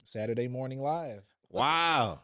Saturday morning live. Wow.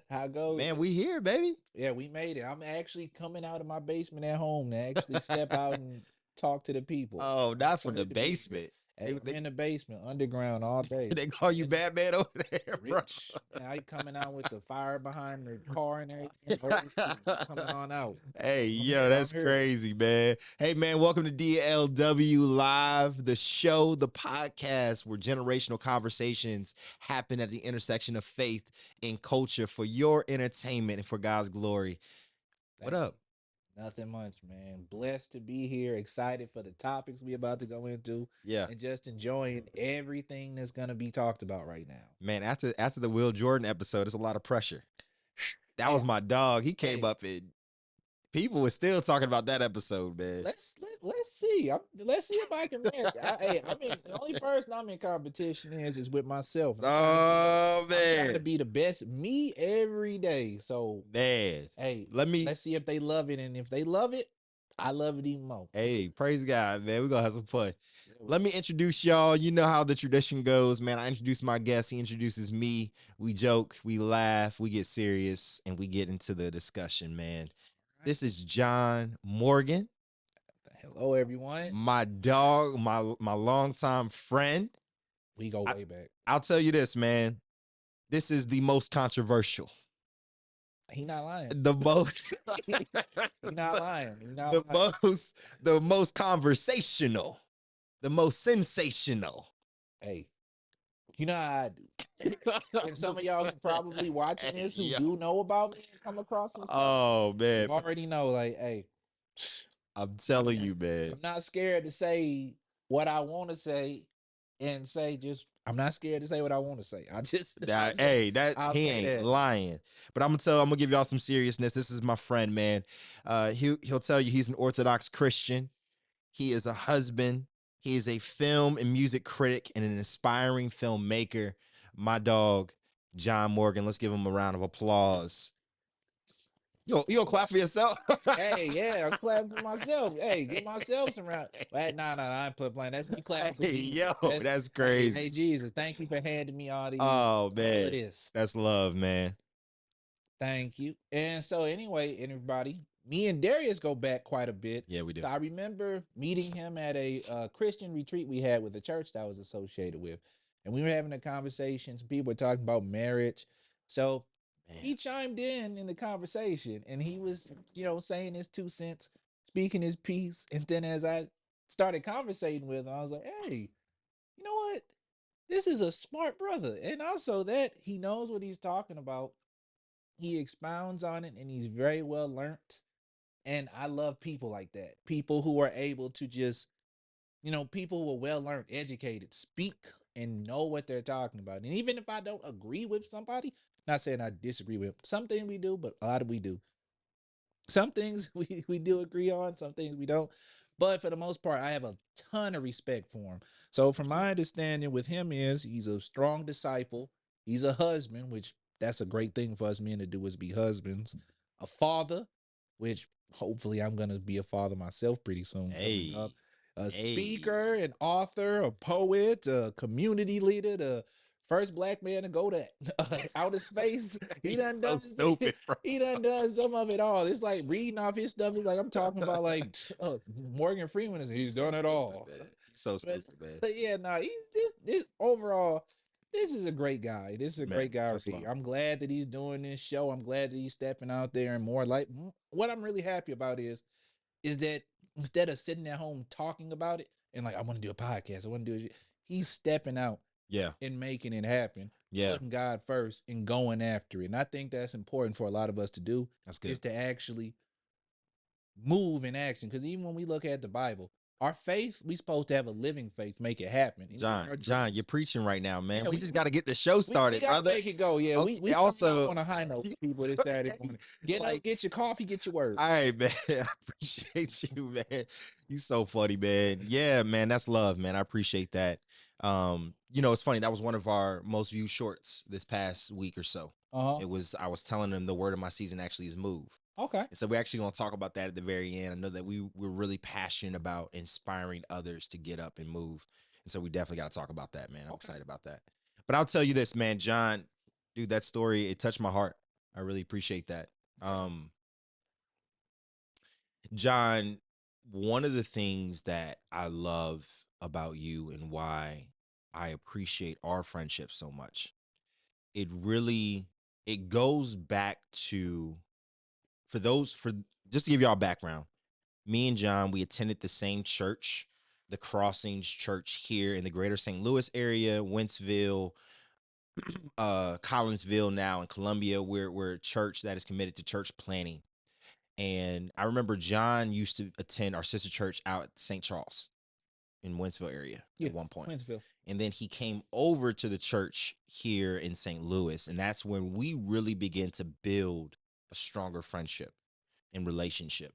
How goes Man, it? we here, baby. Yeah, we made it. I'm actually coming out of my basement at home to actually step out and talk to the people. Oh, I'm not from the excited to be here. basement. They, Hey, I'm they, in the basement, underground all day. they call you And Batman over there, bro. rich. And I coming out with the fire behind the car and everything. Old school. I'm coming on out. Hey, I'm yo, here. I'm that's here. crazy, man. Hey, man, welcome to DLW Live, the show, the podcast where generational conversations happen at the intersection of faith and culture for your entertainment and for God's glory. What Thank you. up? Nothing much, man. Blessed to be here. Excited for the topics we about to go into, Yeah, and just enjoying everything that's gonna be talked about right now. man. After the Will Jordan episode, it's a lot of pressure. That Hey, was my dog. He came hey, up and people were still talking about that episode, man. let's see. Let's see if I can match. I mean, the only person I'm in competition is with myself. Oh I'm trying to man, be the best me every day. So, man. hey, Let me. let's see if they love it, and if they love it, I love it even more. Hey, praise God, man. We're gonna have some fun. Yeah, Let me introduce y'all. You know how the tradition goes, man. I introduce my guest. He introduces me. We joke, we laugh, we get serious, and we get into the discussion, man. right. This is John Morgan, Hello, everyone. my dog, my longtime friend. We go I, way back. I'll tell you this, man. This is the most controversial. He not lying. The most He not lying. He the not lying. the most conversational, the most sensational. Hey, you know how I do. And some of y'all probably watching this who Yeah. do know about me and come across some stuff. Oh You man, already know, like, hey, I'm telling you, man. I'm not scared to say what I want to say and say just I'm not scared to say what I want to say. I'll That say hey, that I'll he say ain't that. lying. But I'm gonna give y'all some seriousness. This is my friend, man. He'll tell you he's an Orthodox Christian. He is a husband. He is a film and music critic and an inspiring filmmaker. My dog, John Morgan. Let's give him a round of applause. You gonna clap for yourself? Hey, yeah, I'm clapping for myself. Hey, give myself some round. Wait, no, I ain't playing. That's me clapping for Hey, Jesus. yo, that's Hey, crazy. Jesus, thank you for handing me Oh all of man, this. that's love, man. Thank you. And so, anyway, everybody, me and Darius go back quite a bit. Yeah, we do. So I remember meeting him at a Christian retreat we had with the church that I was associated with, and we were having a conversation. Some people were talking about marriage. So Man. he chimed in the conversation, and he was, saying his 2 cents, speaking his piece. And then as I started conversating with him, I was like, "Hey, you know what? This is a smart brother, and also that he knows what he's talking about. He expounds on it, and he's very well learned. And I love people like that. People who are able to just, people who are well learned, educated, speak and know what they're talking about. And even if I don't agree with somebody, not saying I disagree with something we do, but a lot of we do. Some things we do agree on, some things we don't. But for the most part, I have a ton of respect for him. So from my understanding with him is he's a strong disciple. He's a husband, which that's a great thing for us men to do is be husbands. A father, which hopefully I'm gonna be a father myself pretty soon coming up. Hey, A hey. speaker, an author, a poet, a community leader, the first black man to go to outer space. He He's done so done stupid, bro. he done done some of it all. It's like reading off his stuff. It's like I'm talking about like Morgan Freeman is he's So done it stupid, all. man. He's so But stupid, man. but yeah, no, this overall, this is a great guy. This is a Man, great guy. that's love. I'm glad that he's doing this show. I'm glad that he's stepping out there and more like what I'm really happy about is that instead of sitting at home talking about it and like I want to do a podcast, I want to do it, he's stepping out Yeah, and making it happen, yeah, putting God first and going after it. And I think that's important for a lot of us to do that's is good. to actually move in action. Because even when we look at the Bible, our faith, we supposed to have a living faith, make it happen. And even John, our John, dreams. you're preaching right now, man. Yeah, We we just we got to get the show we started, gotta brother. make it go. Yeah, we Okay, starting off also, on a high note, people this Saturday morning. Get up, like, get your coffee, get your word. all right, man. I appreciate you, man. You so funny, man. Yeah, man. That's love, man. I appreciate that. It's funny. That was one of our most viewed shorts this past week or so. Uh-huh. I was telling them the word of my season actually is move. Okay. And so we're actually going to talk about that at the very end. I know that we're really passionate about inspiring others to get up and move. And so we definitely got to talk about that, man. I'm Okay. excited about that. But I'll tell you this, man, John, dude, that story, it touched my heart. I really appreciate that. John, one of the things that I love about you and why I appreciate our friendship so much, it really it goes back to for just to give y'all background. Me and John, we attended the same church, the Crossings Church here in the greater St. Louis area, Wentzville, Collinsville now in Columbia. We're a church that is committed to church planning. And I remember John used to attend our sister church out at St. Charles in Wentzville area Yeah, at one point. Winsville. And then he came over to the church here in St. Louis. And that's when we really began to build a stronger friendship and relationship.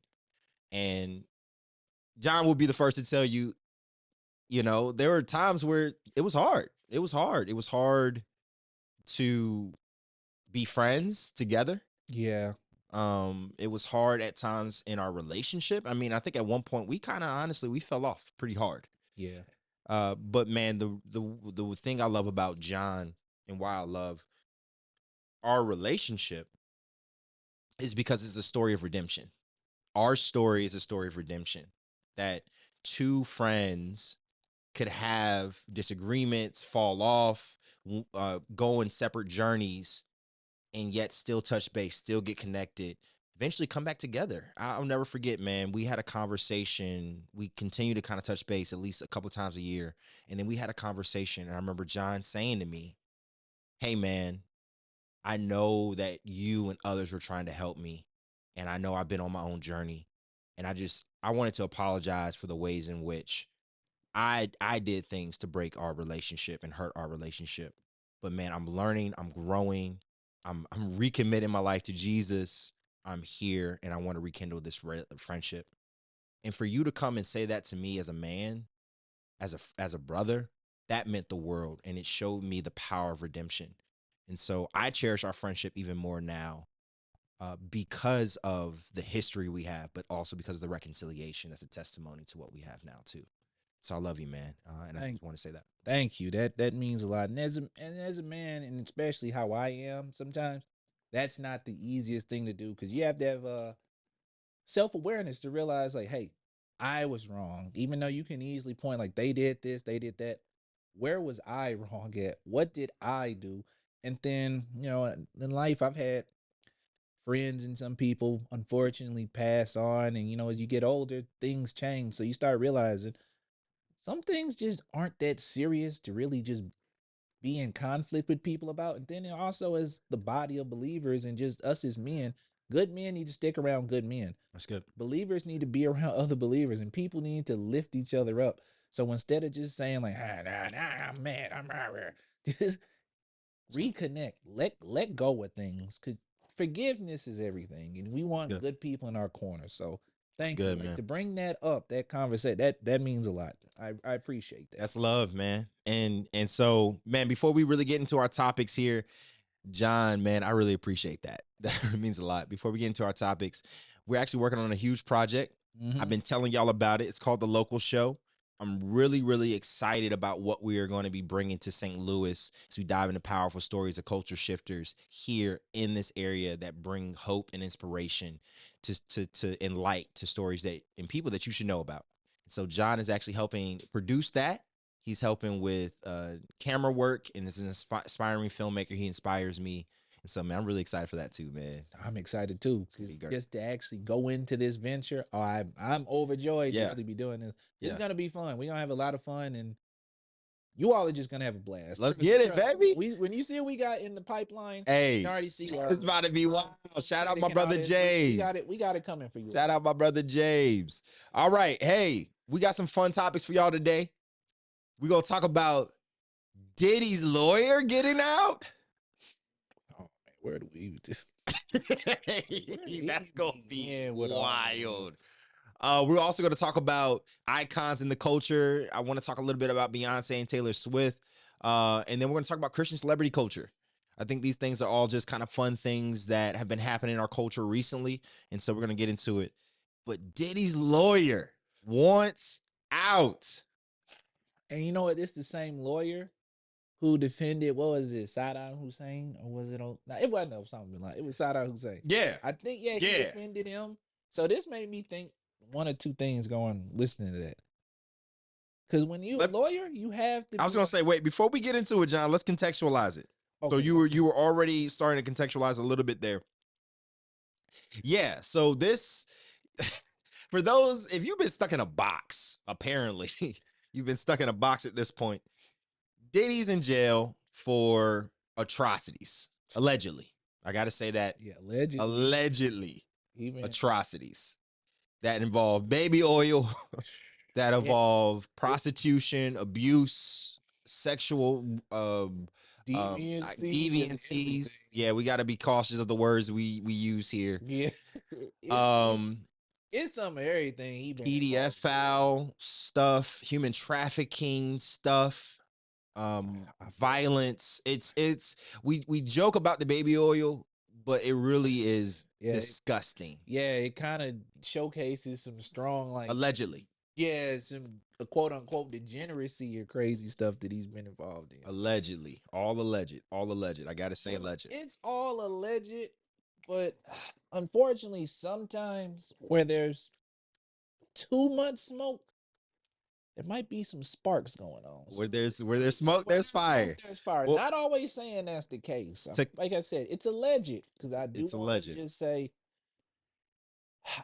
And John will be the first to tell you, there were times where it was hard. It was hard. It was hard to be friends together. Yeah. It was hard at times in our relationship. I mean, I think at one point we kind of honestly we fell off pretty hard. Yeah. But man, the thing I love about John and why I love our relationship is because it's a story of redemption. Our story is a story of redemption. That two friends could have disagreements, fall off, go in separate journeys, and yet still touch base, still get connected, eventually come back together. I'll never forget, man. We had a conversation. We continue to kind of touch base at least a couple of times a year. And then we had a conversation. And I remember John saying to me, hey, man, I know that you and others were trying to help me. And I know I've been on my own journey. And I wanted to apologize for the ways in which I did things to break our relationship and hurt our relationship. But man, I'm learning, I'm growing, I'm recommitting my life to Jesus. I'm here and I want to rekindle this friendship. And for you to come and say that to me as a man, as a brother, that meant the world, and it showed me the power of redemption. And so I cherish our friendship even more now, because of the history we have, but also because of the reconciliation. That's a testimony to what we have now too. So I love you, man, and I Thank, just want to say that. thank you. That means a lot. And as a man, and especially how I am sometimes, that's not the easiest thing to do because you have to have self-awareness to realize like, hey, I was wrong. Even though you can easily point like they did this, they did that. Where was I wrong at? What did I do? And then, in life I've had friends and some people unfortunately pass on, and as you get older, things change. So you start realizing some things just aren't that serious to really just be in conflict with people about. And then also as the body of believers and just us as men, good men need to stick around good men. That's good. Believers need to be around other believers, and people need to lift each other up. So instead of just saying like, nah, I'm mad, I'm right, just reconnect, let go of things, because forgiveness is everything, and we want Good. good people in our corner. So thank you. Good, Like man. to bring that up, that conversation, that means a lot. I appreciate that. That's love, man. And so, man, before we really get into our topics here, John, man, I really appreciate that. That means a lot. Before we get into our topics, we're actually working on a huge project. I've been telling y'all about it. It's called The Local Show. I'm really, really excited about what we are going to be bringing to St. Louis as we dive into powerful stories of culture shifters here in this area that bring hope and inspiration to and light to stories that and people that you should know about. So John is actually helping produce that. He's helping with camera work and is an inspiring filmmaker. He inspires me. And so, man, I'm really excited for that too, man. I'm excited too. It's gonna be great. Just to actually go into this venture, I'm overjoyed to Yeah. really be doing this. It's Yeah. gonna be fun. We're gonna have a lot of fun, and you all are just gonna have a blast. Let's get it, baby. When you see what we got in the pipeline, Hey, you already see it's about to be wild. Shout out my brother James. We got it coming for you. Shout out my brother James. All right, hey, we got some fun topics for y'all today. We're gonna talk about Diddy's lawyer getting out. Oh man, where do we just That's gonna be with all wild. We're also going to talk about icons in the culture. I want to talk a little bit about Beyonce and Taylor Swift. And then we're going to talk about Christian celebrity culture. I think these things are all just kind of fun things that have been happening in our culture recently. And so we're going to get into it. But Diddy's lawyer wants out. And you know what? It's the same lawyer who defended, what was it, Saddam Hussein, or was it? No, it wasn't Osama bin Laden. It was Saddam Hussein. Yeah. I think he Yeah. defended him. So this made me think one or two things going listening to that. Because when you're a lawyer, you have to. I was gonna say, wait, before we get into it, John, let's contextualize it. Okay. So you were already starting to contextualize a little bit there. Yeah. So this, for those, if you've been stuck in a box, apparently you've been stuck in a box at this point. Diddy's in jail for atrocities, allegedly. I got to say that. Yeah, allegedly. Allegedly, Even atrocities that involve baby oil, that involve prostitution, abuse, sexual deviancies. Yeah, we got to be cautious of the words we use here. Yeah. It's some of everything. EDFL stuff, human trafficking stuff, violence. We joke about the baby oil, but it really is disgusting. It kind of showcases some strong, like, allegedly. Yeah, some quote unquote degeneracy or crazy stuff that he's been involved in. Allegedly. All alleged. I gotta say alleged. It's all alleged, but unfortunately, sometimes where there's too much smoke, there might be some sparks going on. Where there's smoke, there's fire. There's fire. Well, not always saying that's the case. Like I said, it's alleged, because I do want to just say,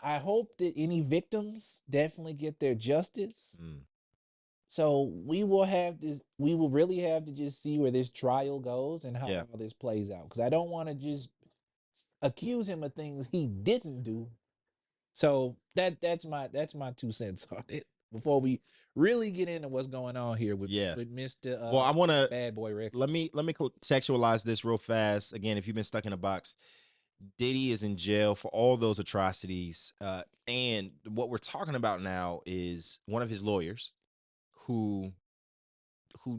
I hope that any victims definitely get their justice. So we will really have to just see where this trial goes and how all this plays out. Because I don't want to just accuse him of things he didn't do. So that's my 2 cents on it before we really get into what's going on here with Mr. Well, I want to Bad Boy Records. Let me contextualize this real fast. Again, if you've been stuck in a box, Diddy is in jail for all those atrocities. And what we're talking about now is one of his lawyers who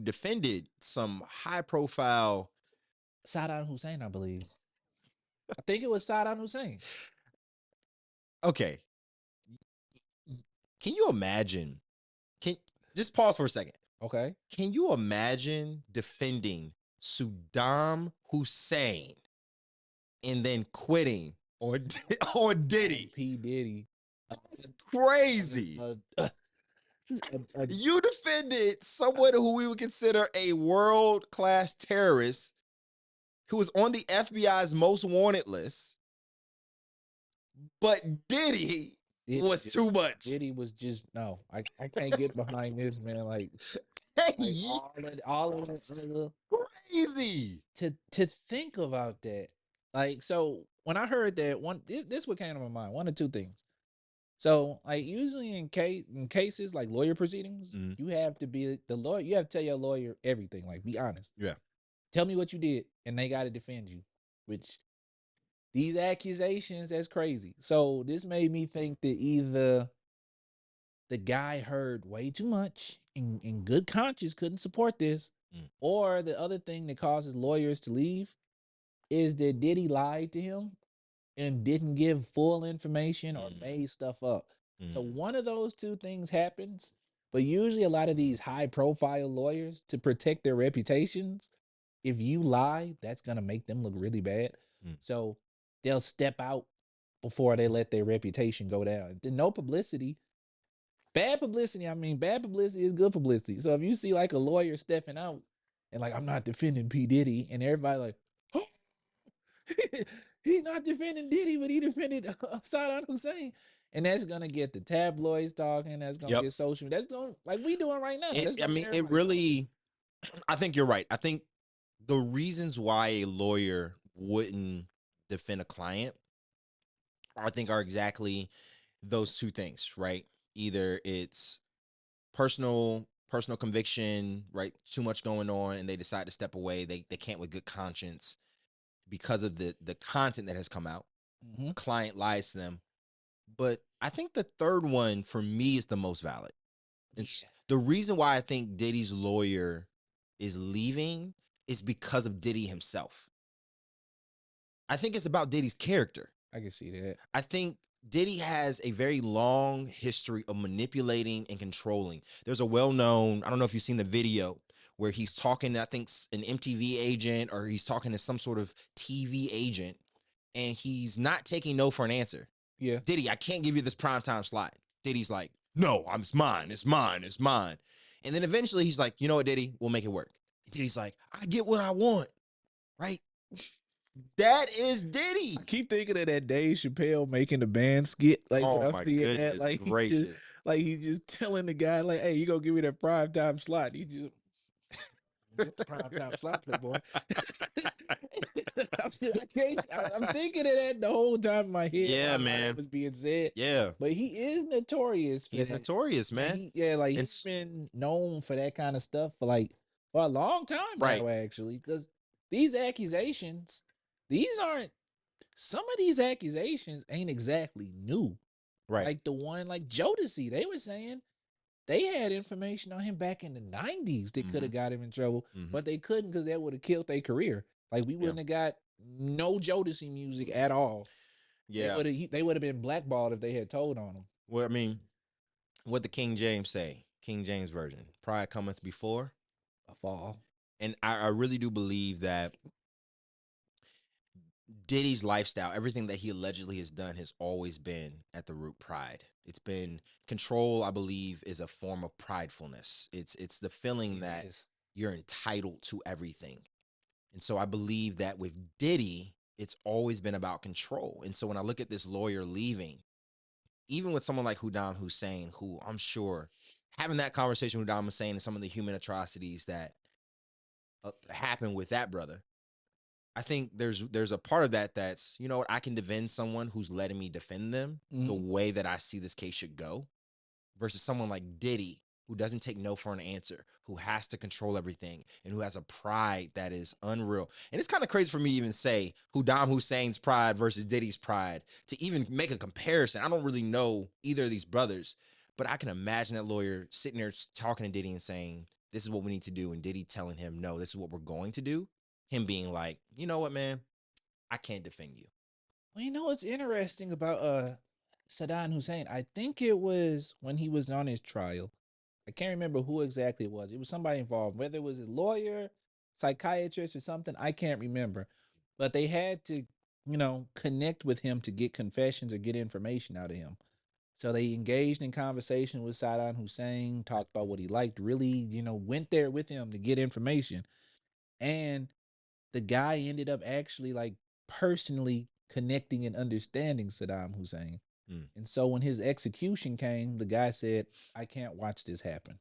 defended some high profile Saddam Hussein, I believe. I think it was Saddam Hussein. Okay. Can you imagine? Just pause for a second. Okay. Can you imagine defending Saddam Hussein and then quitting on Diddy? P. Diddy. That's crazy. You defended someone who we would consider a world-class terrorist who was on the FBI's most wanted list, but Diddy was too much. Diddy was just, no, I can't get behind this, man. Like all of it, crazy to think about that. Like, so when I heard that, this what came to my mind. One or two things. So, like, usually in cases like lawyer proceedings, you have to be the lawyer. You have to tell your lawyer everything. Like, be honest. Yeah. Tell me what you did, and they got to defend you. Which these accusations, that's crazy. So this made me think that either the guy heard way too much and in good conscience couldn't support this, or the other thing that causes lawyers to leave is that Diddy lied to him and didn't give full information or made stuff up. So one of those two things happens, but usually a lot of these high profile lawyers, to protect their reputations, if you lie, that's going to make them look really bad. So they'll step out before they let their reputation go down. No publicity. Bad publicity, bad publicity is good publicity. So if you see like a lawyer stepping out and like, I'm not defending P. Diddy, and everybody like, oh, he's not defending Diddy, but he defended Saddam Hussein. And that's going to get the tabloids talking. That's going to get social. That's going, like we doing right now. It really, I think you're right. I think the reasons why a lawyer wouldn't defend a client, I think, are exactly those two things, right? Either it's personal conviction, right? Too much going on, and they decide to step away. They can't with good conscience because of the content that has come out. Client lies to them. But I think the third one for me is the most valid. It's the reason why I think Diddy's lawyer is leaving is because of Diddy himself. I think it's about Diddy's character. I can see that. I think Diddy has a very long history of manipulating and controlling. There's a well-known, I don't know if you've seen the video, where he's talking, I think, an MTV agent, or he's talking to some sort of TV agent, and he's not taking no for an answer. Yeah. Diddy, I can't give you this primetime slot. Diddy's like, no, it's mine. It's mine. It's mine. And then eventually he's like, you know what, Diddy, we'll make it work. And Diddy's like, I get what I want, right? That is Diddy. I keep thinking of that Dave Chappelle making the band skit. Like, when Oh I my see it, goodness like gracious. he's just telling the guy, like, "Hey, you gonna give me that prime time slot?" He just get the prime time slot, Playboy. I'm thinking of that the whole time in my head. Yeah, while man. that was being said. Yeah. But he is notorious for He's that. notorious, man. Like, And he's been known for that kind of stuff for a long time Right. now, actually. Because these accusations, some of these accusations ain't exactly new. right. Like the one, like Jodeci, they were saying they had information on him back in the 90s that could have got him in trouble, Mhm. but they couldn't because that would have killed their career. Like, we wouldn't have got no Jodeci music at all. Yeah. They would have been blackballed if they had told on him. Well, I mean, what the King James say? King James version. Pride cometh before. A fall. And I really do believe that Diddy's lifestyle, everything that he allegedly has done, has always been at the root pride. It's been control, I believe, is a form of pridefulness. It's the feeling that you're entitled to everything. And so I believe that with Diddy, it's always been about control. And so when I look at this lawyer leaving, even with someone like Saddam Hussein, who I'm sure having that conversation with Saddam Hussein and some of the human atrocities that happened with that brother, I think there's a part of that that's, you know what, I can defend someone who's letting me defend them the way that I see this case should go, versus someone like Diddy, who doesn't take no for an answer, who has to control everything, and who has a pride that is unreal. And it's kind of crazy for me to even say Saddam Hussein's pride versus Diddy's pride, to even make a comparison. I don't really know either of these brothers, but I can imagine that lawyer sitting there talking to Diddy and saying, this is what we need to do, and Diddy telling him, no, this is what we're going to do. Him being like, you know what, man, I can't defend you. Well, you know what's interesting about Saddam Hussein? I think it was when he was on his trial. I can't remember who exactly it was. It was somebody involved, whether it was a lawyer, psychiatrist, or something. I can't remember. But they had to, connect with him to get confessions or get information out of him. So they engaged in conversation with Saddam Hussein, talked about what he liked, really, went there with him to get information. And the guy ended up actually, like, personally connecting and understanding Saddam Hussein. And so when his execution came, the guy said, I can't watch this happen,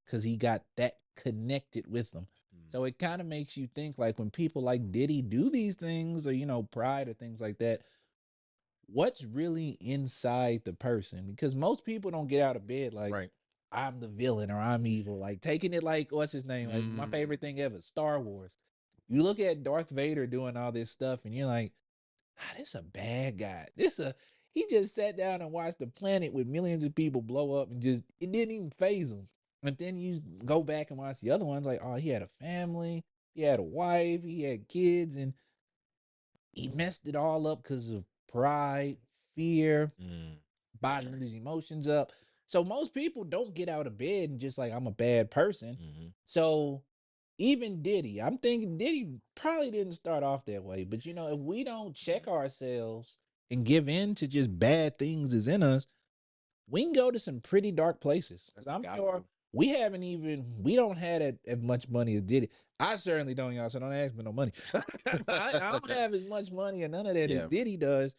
because he got that connected with them. So it kind of makes you think, like, when people like Diddy do these things, or, pride or things like that, what's really inside the person? Because most people don't get out of bed like, Right. I'm the villain or I'm evil. Like, taking it like, what's his name? Like, my favorite thing ever, Star Wars. You look at Darth Vader doing all this stuff and you're like, this a bad guy. He just sat down and watched the planet with millions of people blow up, and it didn't even phase him. And then you go back and watch the other ones, like, oh, he had a family, he had a wife, he had kids, and he messed it all up because of pride, fear, bottling his emotions up. So most people don't get out of bed and just like, I'm a bad person. So even Diddy, I'm thinking Diddy probably didn't start off that way. But if we don't check ourselves and give in to just bad things that's in us, we can go to some pretty dark places. I'm sure we don't have as much money as Diddy. I certainly don't, y'all. So don't ask me no money. I don't have as much money or none of that as Diddy does.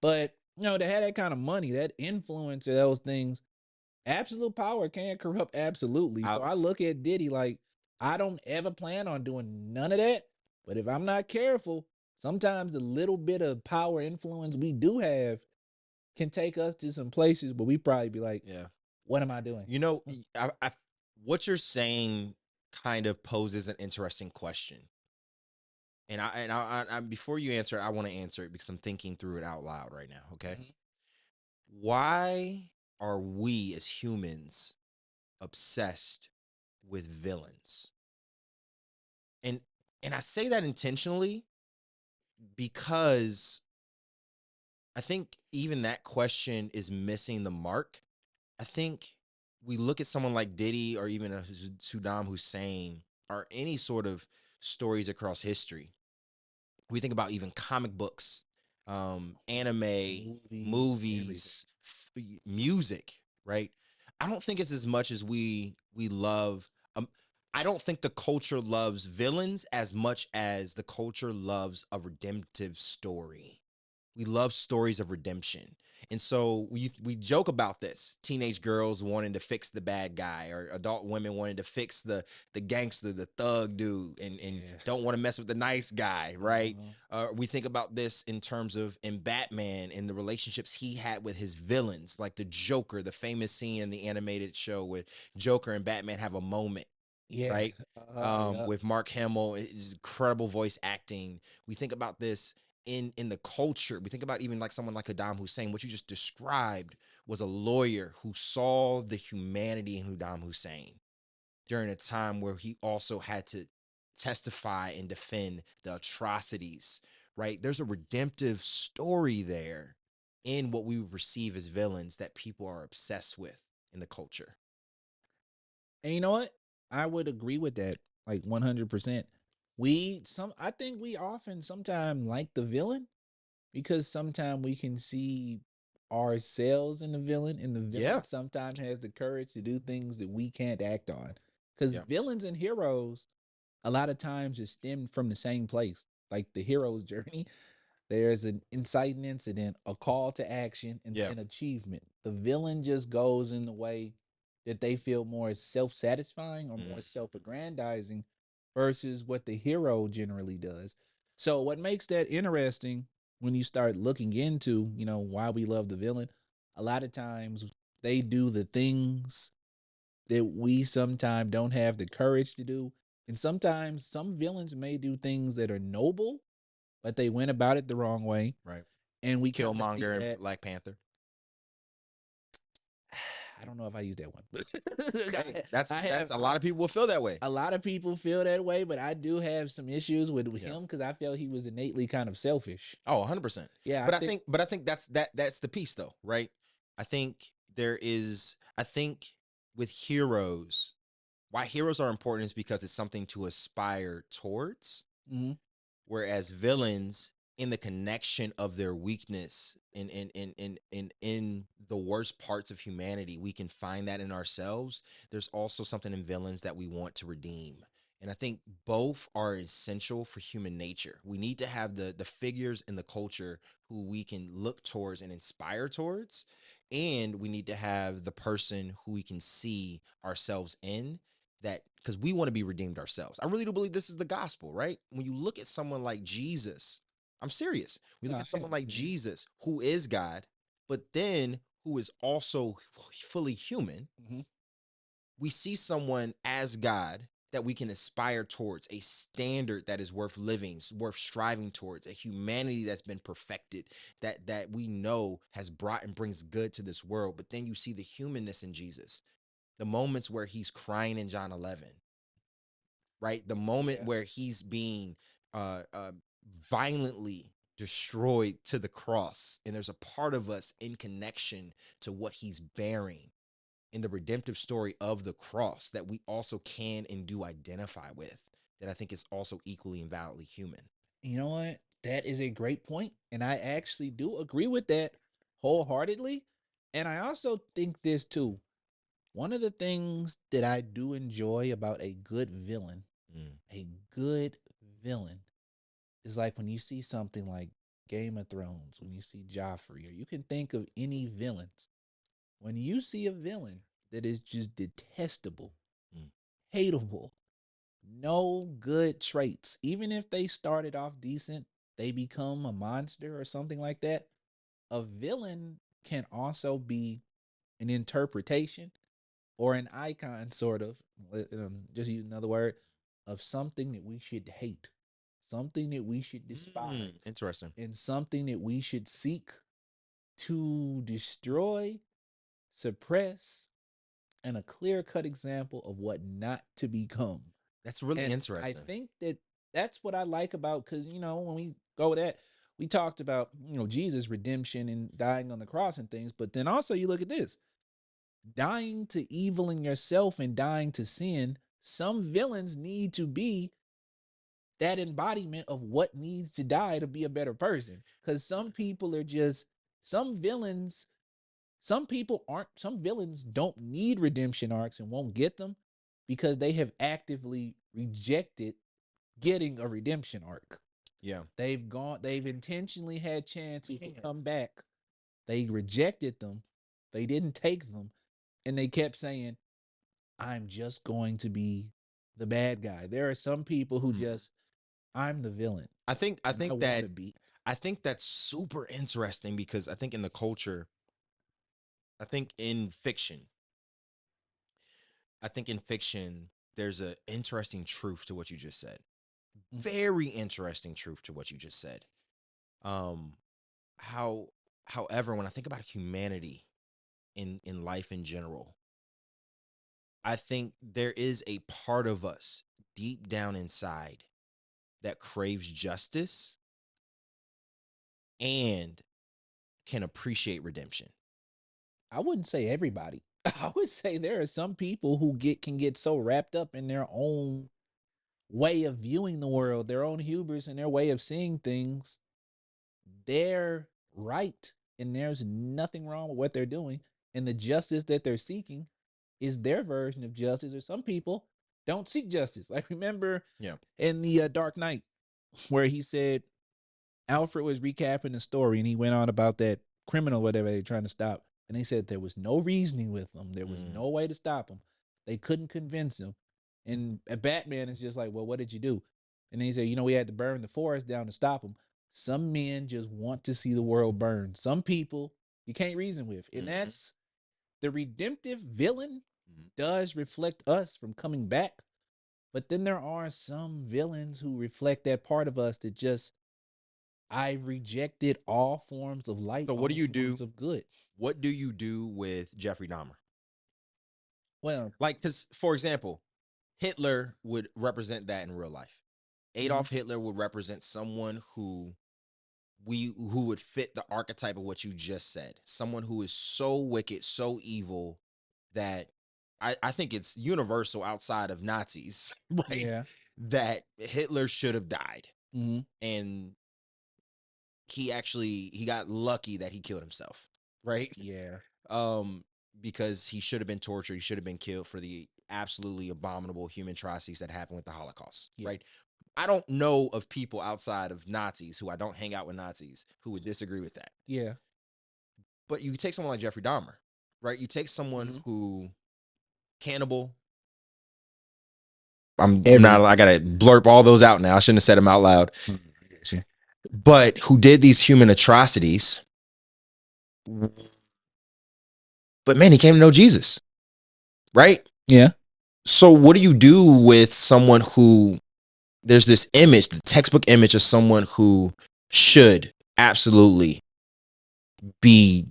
But to have that kind of money, that influence of those things, absolute power can corrupt absolutely. So I look at Diddy like, I don't ever plan on doing none of that. But if I'm not careful, sometimes the little bit of power influence we do have can take us to some places where we probably be like, what am I doing? What you're saying kind of poses an interesting question. And I before you answer it, I want to answer it because I'm thinking through it out loud right now. Okay. Why are we as humans obsessed with villains? And I say that intentionally because I think even that question is missing the mark. I think we look at someone like Diddy or even a Saddam Hussein or any sort of stories across history, we think about even comic books, anime, Movies, everything. movies, music, right? I don't think it's as much as we love. I don't think the culture loves villains as much as the culture loves a redemptive story. We love stories of redemption. And so we joke about this. Teenage girls wanting to fix the bad guy, or adult women wanting to fix the gangster, the thug dude, and don't Yes. want to mess with the nice guy, right? Uh-huh. We think about this in terms of in Batman and the relationships he had with his villains, like the Joker, the famous scene in the animated show where Joker and Batman have a moment, Yeah. right? Yep. With Mark Hamill, his incredible voice acting. We think about this in the culture. We think about even like someone like Saddam Hussein. What you just described was a lawyer who saw the humanity in Saddam Hussein during a time where he also had to testify and defend the atrocities. Right? There's a redemptive story there in what we receive as villains that people are obsessed with in the culture. And you know what? I would agree with that, like 100%. I think we often sometimes like the villain because sometimes we can see ourselves in the villain, and the Yeah. villain sometimes has the courage to do things that we can't act on. Because Yeah. villains and heroes, a lot of times, is stemmed from the same place, like the hero's journey. There's an inciting incident, a call to action, and Yeah. then achievement. The villain just goes in the way that they feel more self satisfying or more Mm. self aggrandizing versus what the hero generally does. So, what makes that interesting when you start looking into, why we love the villain, a lot of times they do the things that we sometimes don't have the courage to do. And sometimes some villains may do things that are noble, but they went about it the wrong way. Right. And we kind of see Killmonger and that. Black Panther. I don't know if I use that one, but Hey, I that's have a lot of people will feel that way. a lot of people feel that way, but I do have some issues with Yeah. him because I felt he was innately kind of selfish. Oh, 100%. Yeah, I But think. I think that's the piece though, right? I think with heroes, why heroes are important is because it's something to aspire towards. Mhm. Whereas villains, in the connection of their weakness in the worst parts of humanity, we can find that in ourselves. There's also something in villains that we want to redeem. And I think both are essential for human nature. We need to have the figures in the culture who we can look towards and inspire towards. And we need to have the person who we can see ourselves in, that because we want to be redeemed ourselves. I really do believe this is the gospel, right? When you look at someone like Jesus, I'm serious. We look No, at yeah. someone like Mhm. Jesus, who is God, but then who is also fully human. Mhm. We see someone as God that we can aspire towards, a standard that is worth living, worth striving towards, a humanity that's been perfected, that we know has brought and brings good to this world. But then you see the humanness in Jesus, the moments where he's crying in John 11, right? The moment Yeah. where he's being uh, uh, violently destroyed to the cross, and there's a part of us in connection to what he's bearing in the redemptive story of the cross that we also can and do identify with. That I think is also equally and validly human. You know what? That is a great point, and I actually do agree with that wholeheartedly. And I also think this too. One of the things that I do enjoy about Mm. a good villain, is like when you see something like Game of Thrones, when you see Joffrey, or you can think of any villains. When you see a villain that is just detestable, Mm. hateable, no good traits, even if they started off decent, they become a monster or something like that. A villain can also be an interpretation or an icon, sort of, just use another word, of something that we should hate, something that we should despise, Interesting. and something that we should seek to destroy, suppress, and a clear cut example of what not to become. That's really And I interesting. think that that's what I like about, because, when we go with that, we talked about, Jesus' redemption and dying on the cross and things, but then also you look at this. dying to evil in yourself and dying to sin, some villains need to be that embodiment of what needs to die to be a better person. Because some people are just some villains. Some people aren't. Some villains don't need redemption arcs and won't get them because they have actively rejected getting a redemption arc. Yeah. They've gone. They've intentionally had chances to come back. They rejected them. They didn't take them, and they kept saying, "I'm just going to be the bad guy." There are some people who just, "I'm the villain." I think I want that to be. I think that's super interesting because I think in the culture, I think in fiction, I think in fiction, there's an interesting truth to what you just said. Very interesting truth to what you just said. Um, how, however, when I think about humanity in life in general, I think there is a part of us deep down inside that craves justice and can appreciate redemption. I wouldn't say everybody. I would say there are some people who can get so wrapped up in their own way of viewing the world, their own hubris and their way of seeing things. They're right, and there's nothing wrong with what they're doing, and the justice that they're seeking is their version of justice. Or some people don't seek justice. Like, remember Yeah. in the Dark Knight, where he said Alfred was recapping the story, and he went on about that criminal, whatever they're trying to stop. And they said there was no reasoning with them. There was no way to stop him. They couldn't convince him. And Batman is just like, well, what did you do? And then he said, we had to burn the forest down to stop him. Some men just want to see the world burn. Some people you can't reason with. And that's the redemptive villain does reflect us from coming back. But then there are some villains who reflect that part of us that just, I rejected all forms of light, So all what do you do? forms of good. What do you do with Jeffrey Dahmer? Well, Like, because for example, Hitler would represent that in real life. Adolf Hitler would represent someone who would fit the archetype of what you just said. Someone who is so wicked, so evil that I think it's universal outside of Nazis, right? yeah. That Hitler should have died. Mm-hmm. And he got lucky that he killed himself, right? Yeah. Because he should have been tortured, he should have been killed for the absolutely abominable human atrocities that happened with the Holocaust, right? I don't know of people outside of Nazis who I don't hang out with Nazis who would disagree with that. Yeah. But you take someone like Jeffrey Dahmer, right? You take someone who cannibal. I'm not. I gotta blurp all those out now. I shouldn't have said them out loud. But who did these human atrocities? But man, he came to know Jesus, right? Yeah. So what do you do with someone who there's this image, the textbook image of someone who should absolutely be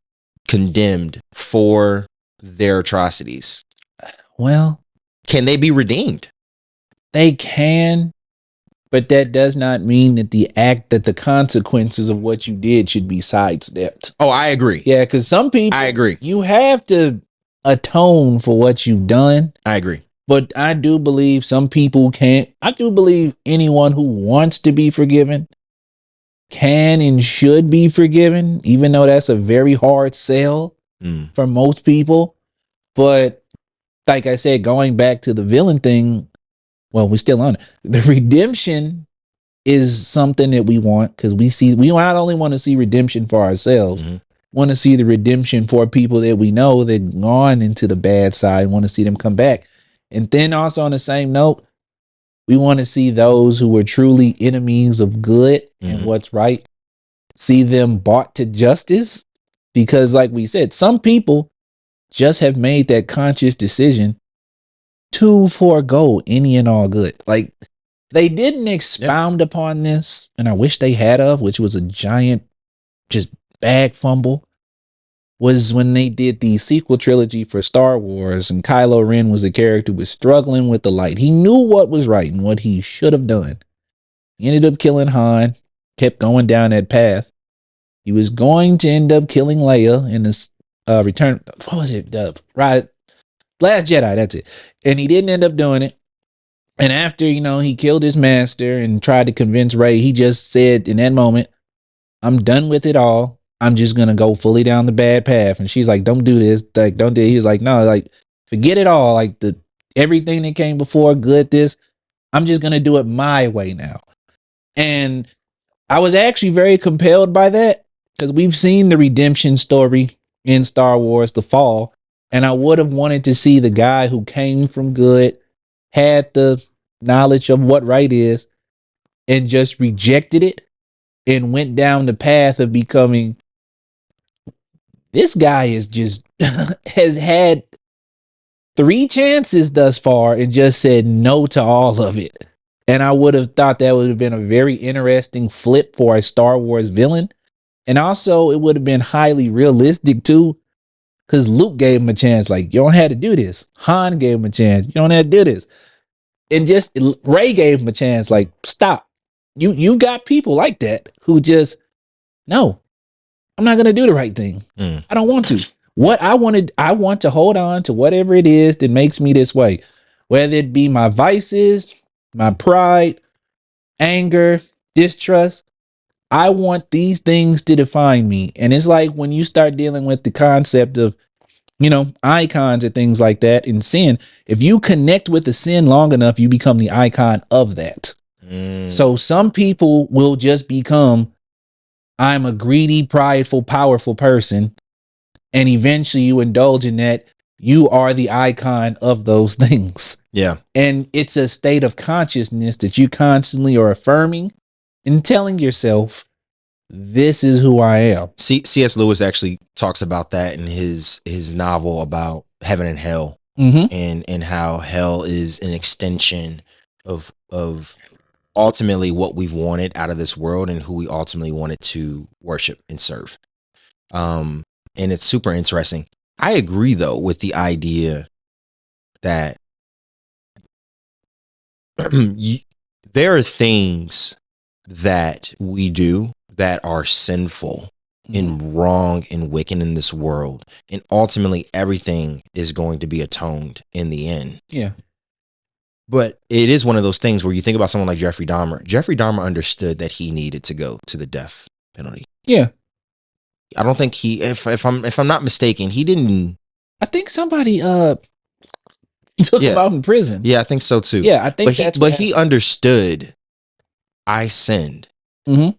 condemned for their atrocities? Well, Can they be redeemed? they can, but that does not mean that the consequences of what you did should be sidestepped. Oh, I agree. Yeah, because some people, I agree. You have to atone for what you've done. I agree. But I do believe some people can't. I do believe anyone who wants to be forgiven can and should be forgiven, even though that's a very hard sell for most people. But like I said, going back to the villain thing, well, we're still on it. The redemption is something that we want because we not only want to see redemption for ourselves, want to see the redemption for people that we know that gone into the bad side, want to see them come back. And then also on the same note, we want to see those who were truly enemies of good and what's right, see them brought to justice. Because like we said, some people just have made that conscious decision to forego any and all good. Like, they didn't expound upon this, and I wish they had of, which was a giant just bag fumble, was when they did the sequel trilogy for Star Wars, and Kylo Ren was a character who was struggling with the light. He knew what was right and what he should have done. He ended up killing Han, kept going down that path. He was going to end up killing Leia in this Return. What was it? Last Jedi. That's it. And he didn't end up doing it. And after, he killed his master and tried to convince Rey, he just said in that moment, I'm done with it all. I'm just going to go fully down the bad path. And she's like, don't do this. Like, don't do it. He was like, no, like, forget it all. Like, everything that came before, good, this. I'm just going to do it my way now. And I was actually very compelled by that because we've seen the redemption story in Star Wars, The Fall. And I would have wanted to see the guy who came from good, had the knowledge of what right is, and just rejected it and went down the path of becoming. This guy is just has had 3 chances thus far and just said no to all of it. And I would have thought that would have been a very interesting flip for a Star Wars villain. And also it would have been highly realistic too. Because Luke gave him a chance, like, you don't have to do this. Han gave him a chance. You don't have to do this. And just Rey gave him a chance, like, stop. You've got people like that who just, no, I'm not gonna do the right thing. I don't want to. I want to hold on to whatever it is that makes me this way. Whether it be my vices, my pride, anger, distrust. I want these things to define me. And it's like when you start dealing with the concept of, icons and things like that in sin, if you connect with the sin long enough, you become the icon of that. So some people will just become, I'm a greedy, prideful, powerful person. And eventually you indulge in that. You are the icon of those things. Yeah. And it's a state of consciousness that you constantly are affirming and telling yourself, this is who I am. C.S. Lewis actually talks about that in his novel about heaven and hell, and how hell is an extension of ultimately what we've wanted out of this world and who we ultimately wanted to worship and serve. And it's super interesting. I agree though with the idea that there are things that we do that are sinful and wrong and wicked in this world. And ultimately everything is going to be atoned in the end. Yeah. But it is one of those things where you think about someone like Jeffrey Dahmer. Jeffrey Dahmer understood that he needed to go to the death penalty. Yeah. I don't think if I'm not mistaken, he didn't. I think somebody took him out in prison. Yeah, I think so too. Yeah, I think but he understood I sinned. Mm-hmm.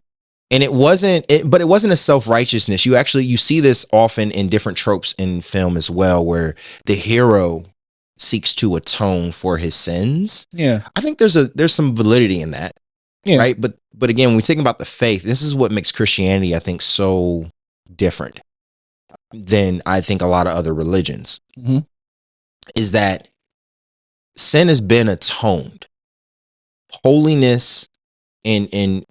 And it wasn't a self-righteousness. You see this often in different tropes in film as well, where the hero seeks to atone for his sins. Yeah. I think there's some validity in that. Yeah. Right. But again, when we think about the faith, this is what makes Christianity, I think, so different than I think a lot of other religions, is that sin has been atoned. Holiness in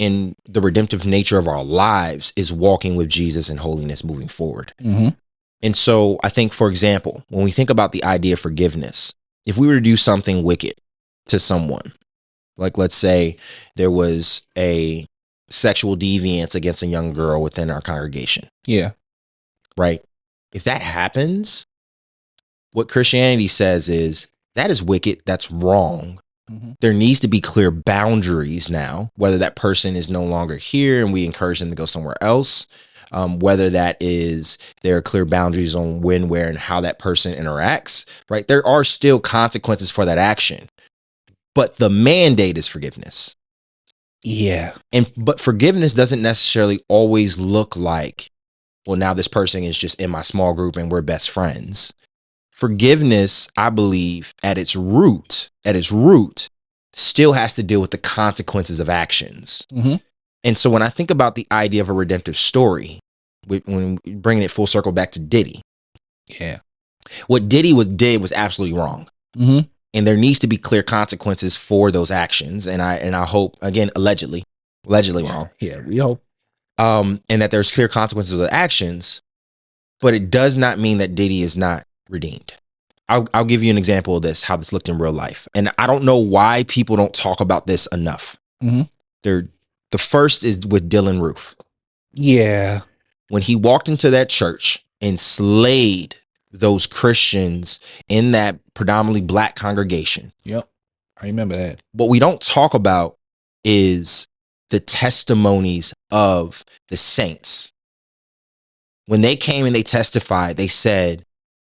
the redemptive nature of our lives is walking with Jesus in holiness moving forward. And so I think, for example, when we think about the idea of forgiveness, if we were to do something wicked to someone, like let's say there was a sexual deviance against a young girl within our congregation. Yeah. Right. If that happens, what Christianity says is that is wicked. That's wrong. There needs to be clear boundaries now, whether that person is no longer here and we encourage them to go somewhere else, whether that is there are clear boundaries on when, where, and how that person interacts, right? There are still consequences for that action, but the mandate is forgiveness. Yeah. But forgiveness doesn't necessarily always look like, well, now this person is just in my small group and we're best friends. Forgiveness, I believe, at its root, still has to deal with the consequences of actions. And so when I think about the idea of a redemptive story, when bringing it full circle back to Diddy, what Diddy did was absolutely wrong. And there needs to be clear consequences for those actions. And I hope, again, allegedly wrong. Yeah, we hope. And that there's clear consequences of the actions, but it does not mean that Diddy is not redeemed. I'll give you an example of this, how this looked in real life. And I don't know why people don't talk about this enough. The first is with Dylan Roof. Yeah. When he walked into that church and slayed those Christians in that predominantly black congregation. Yep. I remember that. What we don't talk about is the testimonies of the saints. When they came and they testified, they said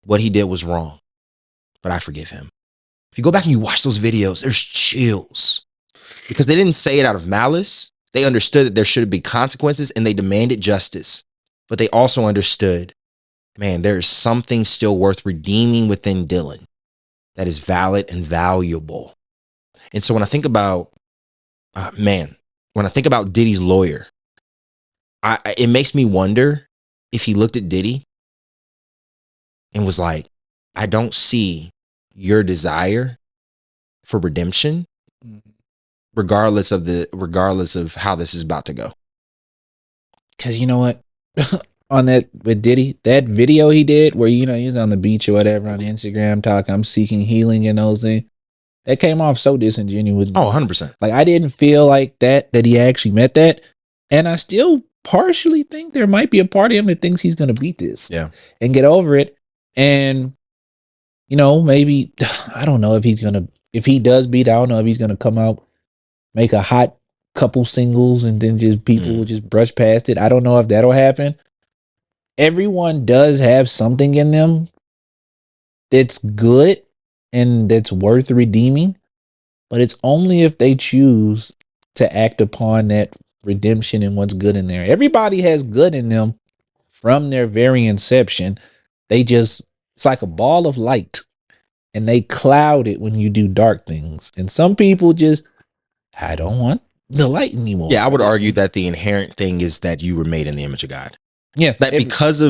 what he did was wrong, but I forgive him. If you go back and you watch those videos, there's chills because they didn't say it out of malice. They understood that there should be consequences and they demanded justice, but they also understood, man, there's something still worth redeeming within Dylan that is valid and valuable. And so when I think about, when I think about Diddy's lawyer, it makes me wonder if he looked at Diddy and was like, I don't see your desire for redemption, regardless of how this is about to go. Because you know what? On that with Diddy, that video he did where, you know, he was on the beach or whatever on Instagram talking, I'm seeking healing and those things. That came off so disingenuous. Oh, 100%. Like, I didn't feel like that he actually meant that. And I still partially think there might be a part of him that thinks he's going to beat this. Yeah. And get over it. And, you know, maybe, I don't know if if he does beat, I don't know if he's going to come out, make a hot couple singles and then just people will just brush past it. I don't know if that'll happen. Everyone does have something in them that's good and that's worth redeeming, but it's only if they choose to act upon that redemption and what's good in there. Everybody has good in them from their very inception. It's like a ball of light and they cloud it when you do dark things. And some people just, I don't want the light anymore. Yeah, I would argue that the inherent thing is that you were made in the image of God. Yeah, that because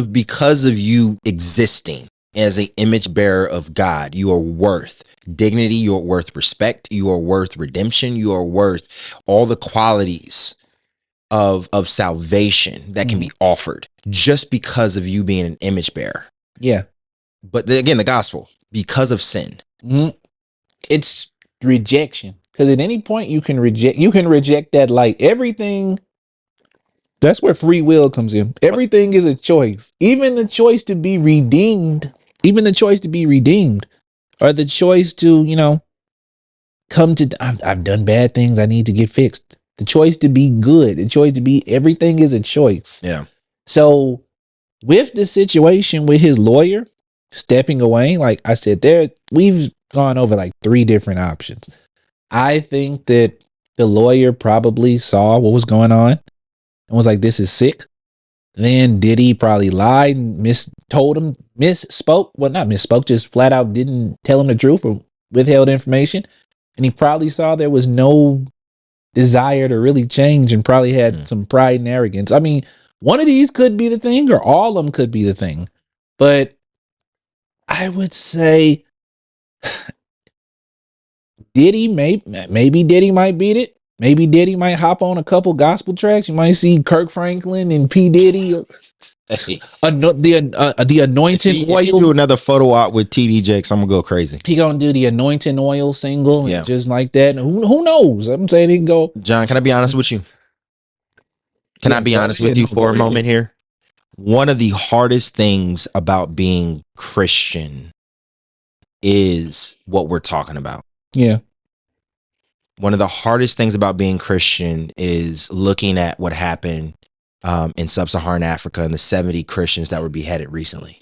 of you existing as an image bearer of God, you are worth dignity, you are worth respect, you are worth redemption, you are worth all the qualities of salvation that can be offered just because of you being an image bearer. Yeah. But again, the gospel, because of sin. It's rejection. Because at any point you can reject that light. Everything. That's where free will comes in. Everything is a choice. Even the choice to be redeemed, or the choice to, you know, I've done bad things. I need to get fixed. The choice to be good, everything is a choice. Yeah. So with the situation with his lawyer stepping away, like I said, we've gone over like 3 different options. I think that the lawyer probably saw what was going on and was like, this is sick. Then Diddy probably lied and misspoke. Well, not misspoke, just flat out didn't tell him the truth or withheld information. And he probably saw there was no desire to really change and probably had some pride and arrogance. I mean, one of these could be the thing or all of them could be the thing. But I would say Diddy, maybe Diddy might beat it. Maybe Diddy might hop on a couple gospel tracks. You might see Kirk Franklin and P. Diddy, the anointing oil. If you do another photo op with TD Jakes, I'm gonna go crazy. He gonna do the anointing oil single, just like that. And who knows? I'm saying he can go. John, can I be honest with you? Can I be honest with you for a moment here? One of the hardest things about being Christian is what we're talking about. Yeah. One of the hardest things about being Christian is looking at what happened in sub-Saharan Africa and the 70 Christians that were beheaded recently.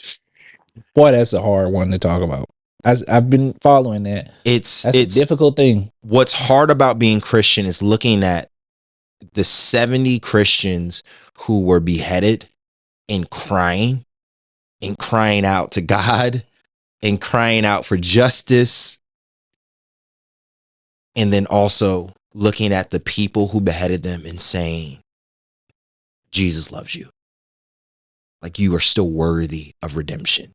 Boy, that's a hard one to talk about. I've been following that. That's a difficult thing. What's hard about being Christian is looking at the 70 Christians who were beheaded and crying out to God and crying out for justice. And then also looking at the people who beheaded them and saying, Jesus loves you. Like, you are still worthy of redemption.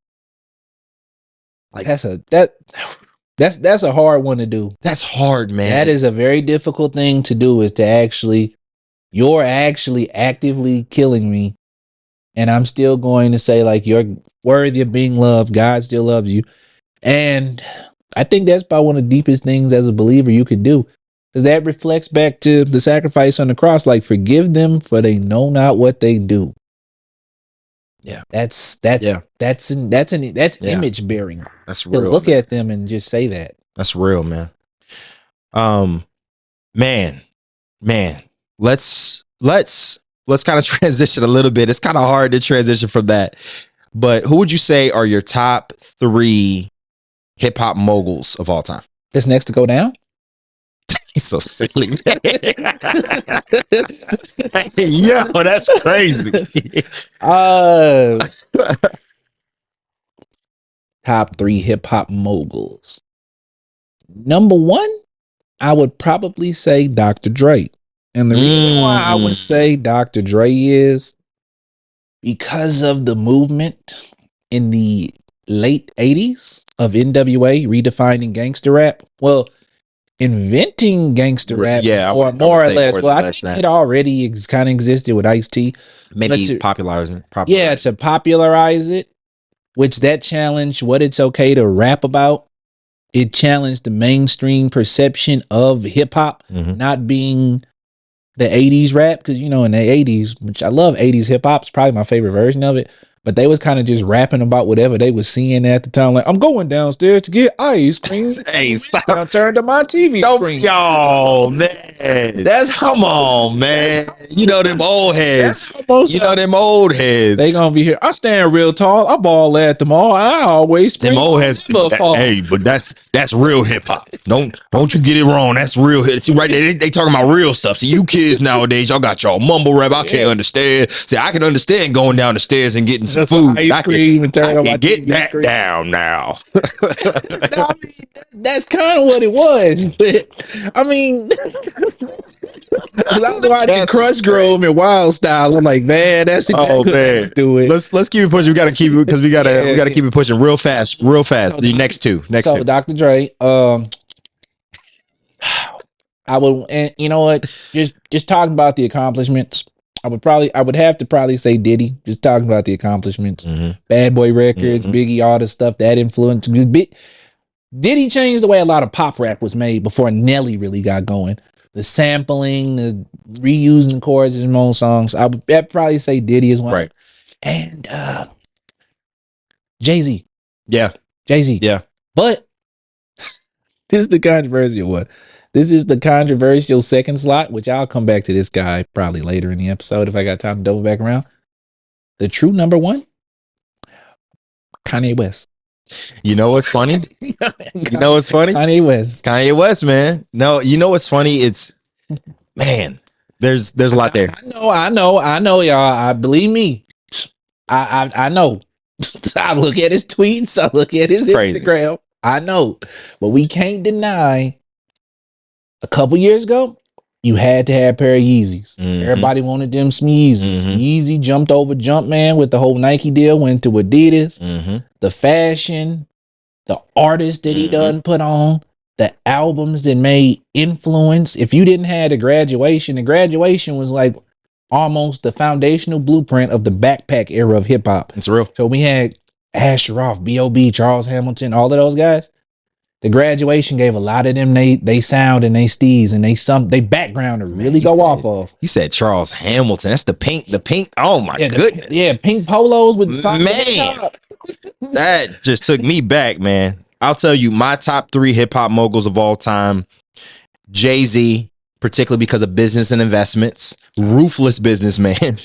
Like, that's a hard one to do. That's hard, man. That is a very difficult thing to do, is to you're actually actively killing me. And I'm still going to say, like, you're worthy of being loved. God still loves you. And I think that's probably one of the deepest things as a believer you could do, because that reflects back to the sacrifice on the cross. Like, forgive them, for they know not what they do. Yeah. That's Yeah. that's Yeah. image bearing. That's To real. look man. at them and just say that. That's real, man. Man. Let's kind of transition a little bit. It's kind of hard to transition from that. But who would you say are your top 3 hip hop moguls of all time? This next to go down. He's so silly. Yo, that's crazy. Top 3 hip hop moguls. Number 1, I would probably say Dr. Dre. And the reason why I would say Dr. Dre is because of the movement in the late 80s of NWA redefining gangster rap. Well, inventing gangster rap, Yeah, or more or less. Well, I think it already kind of existed with Ice-T. Maybe popularizing. Yeah, to popularize it, which that challenged what it's okay to rap about. It challenged the mainstream perception of hip hop not being the 80s rap, because in the 80s, which I love 80s hip hop, is probably my favorite version of it, but they was kind of just rapping about whatever they was seeing at the time. Like, I'm going downstairs to get ice cream. Hey, stop. Now turn to my TV screen. Yo, man. Come on, man. You know them old heads. Them old heads. They gonna be here. I stand real tall. I ball at them all. I always them old heads. Hey, but that's real hip hop. Don't you get it wrong. That's real hip. See, right there, they talking about real stuff. See, you kids nowadays, y'all got y'all mumble rap. I can't understand. See, I can understand going down the stairs and getting some food. I can get that down now. I mean, that's kind of what it was. But I mean, I was watching Crush Grove and Wild Style. I'm like, man, that's exactly let's do it. Let's keep it pushing. We gotta keep it because we gotta keep it pushing real fast. The next two. So Dr. Dre, I would, and you know what? Just talking about the accomplishments, I would have to probably say Diddy. Just talking about the accomplishments, Bad Boy Records, Biggie, all the stuff that influenced. Diddy changed the way a lot of pop rap was made before Nelly really got going. The sampling, the reusing the chords in own songs. I'd probably say Diddy is one. Right. And Jay-Z. Yeah. Jay-Z. Yeah. But this is the controversial one. This is the controversial second slot, which I'll come back to this guy probably later in the episode if I got time to double back around. The true number 1, Kanye West. You know what's funny? Kanye West, man. No, you know what's funny? It's, man, there's a lot there. I know, y'all. I believe me. I know. I look at his tweets. I look at his Instagram. I know. But we can't deny a couple years ago, you had to have a pair of Yeezys. Everybody wanted them Smeezes. Yeezy jumped over Jumpman with the whole Nike deal, went to Adidas. The fashion, the artists that he done put on, the albums that made influence. If you didn't have the graduation was like almost the foundational blueprint of the backpack era of hip hop. It's real. So we had Asheroff, B.O.B., Charles Hamilton, all of those guys. The graduation gave a lot of them they sound and they steez and they background to really go off of. You said Charles Hamilton. That's the pink. Oh my goodness. Pink polos with man. That just took me back, man. I'll tell you my top 3 hip hop moguls of all time. Jay-Z, particularly because of business and investments, ruthless businessman.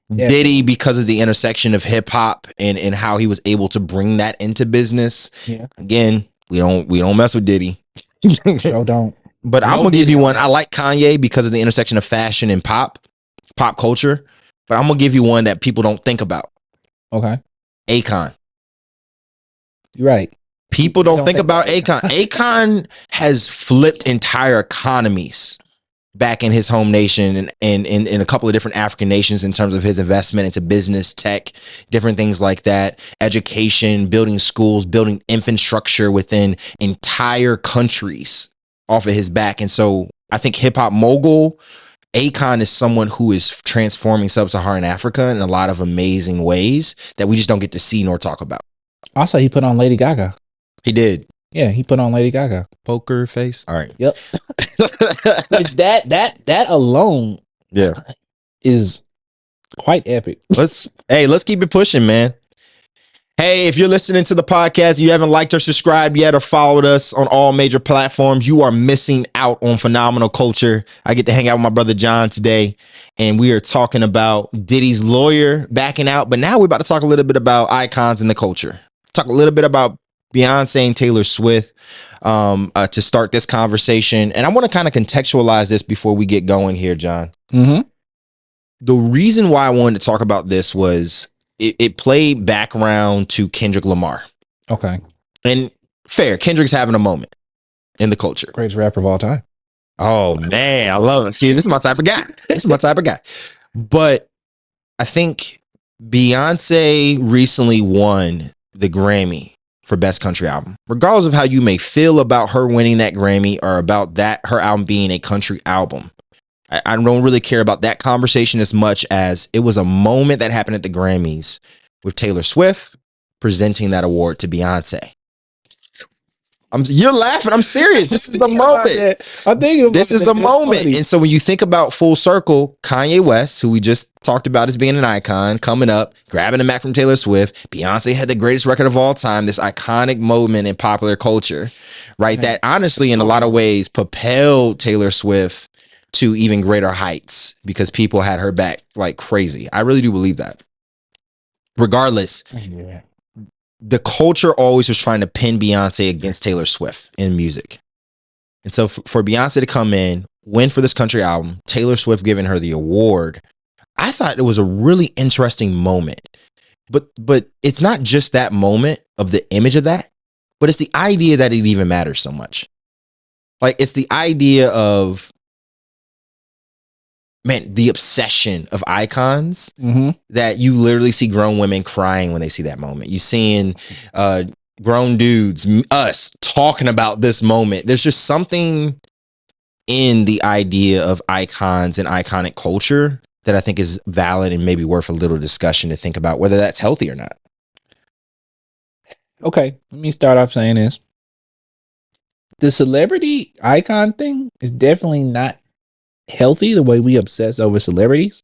Yeah. Diddy, because of the intersection of hip hop and how he was able to bring that into business. Yeah. Again, we don't mess with Diddy. So don't. But I'm gonna give you one. I like Kanye because of the intersection of fashion and pop culture. But I'm gonna give you one that people don't think about. Okay. Akon. You're right. People don't think about Akon. Akon has flipped entire economies back in his home nation and in a couple of different African nations in terms of his investment into business, tech, different things like that, education, building schools, building infrastructure within entire countries off of his back. And so I think hip hop mogul Akon is someone who is transforming sub-Saharan Africa in a lot of amazing ways that we just don't get to see nor talk about. Also, he put on Lady Gaga. He did. Yeah, he put on Lady Gaga. Poker face. All right. Yep. It's that alone. Yeah. Is Quite epic. Let's keep it pushing, man. Hey, if you're listening to the podcast, you haven't liked or subscribed yet or followed us on all major platforms, you are missing out on phenomenal culture. I get to hang out with my brother John today, and we are talking about Diddy's lawyer backing out. But now we're about to talk a little bit about icons in the culture. Talk a little bit about Beyonce and Taylor Swift to start this conversation. And I want to kind of contextualize this before we get going here, John. Mm-hmm. The reason why I wanted to talk about this was it played background to Kendrick Lamar. Okay. And fair, Kendrick's having a moment in the culture. Greatest rapper of all time. Oh, man, I love it. See, this is my type of guy. But I think Beyonce recently won the Grammy for Best Country Album. Regardless of how you may feel about her winning that Grammy or about her album being a country album, I don't really care about that conversation as much as it was a moment that happened at the Grammys with Taylor Swift presenting that award to Beyonce. You're laughing. I'm serious. This is the moment. I'm thinking this is the moment. And so when you think about full circle, Kanye West, who we just talked about as being an icon, coming up, grabbing the Mac from Taylor Swift. Beyonce had the greatest record of all time, this iconic moment in popular culture, right? That honestly, in a lot of ways, propelled Taylor Swift to even greater heights because people had her back like crazy. I really do believe that. Regardless, the culture always was trying to pin Beyonce against Taylor Swift in music. And so for Beyonce to come in, win for this country album, Taylor Swift giving her the award, I thought it was a really interesting moment. But it's not just that moment of the image of that, but it's the idea that it even matters so much. Like, it's the idea of, man, the obsession of icons that you literally see grown women crying when they see that moment. You seeing grown dudes, us, talking about this moment. There's just something in the idea of icons and iconic culture that I think is valid and maybe worth a little discussion to think about whether that's healthy or not. Okay, let me start off saying this. The celebrity icon thing is definitely not healthy, the way we obsess over celebrities.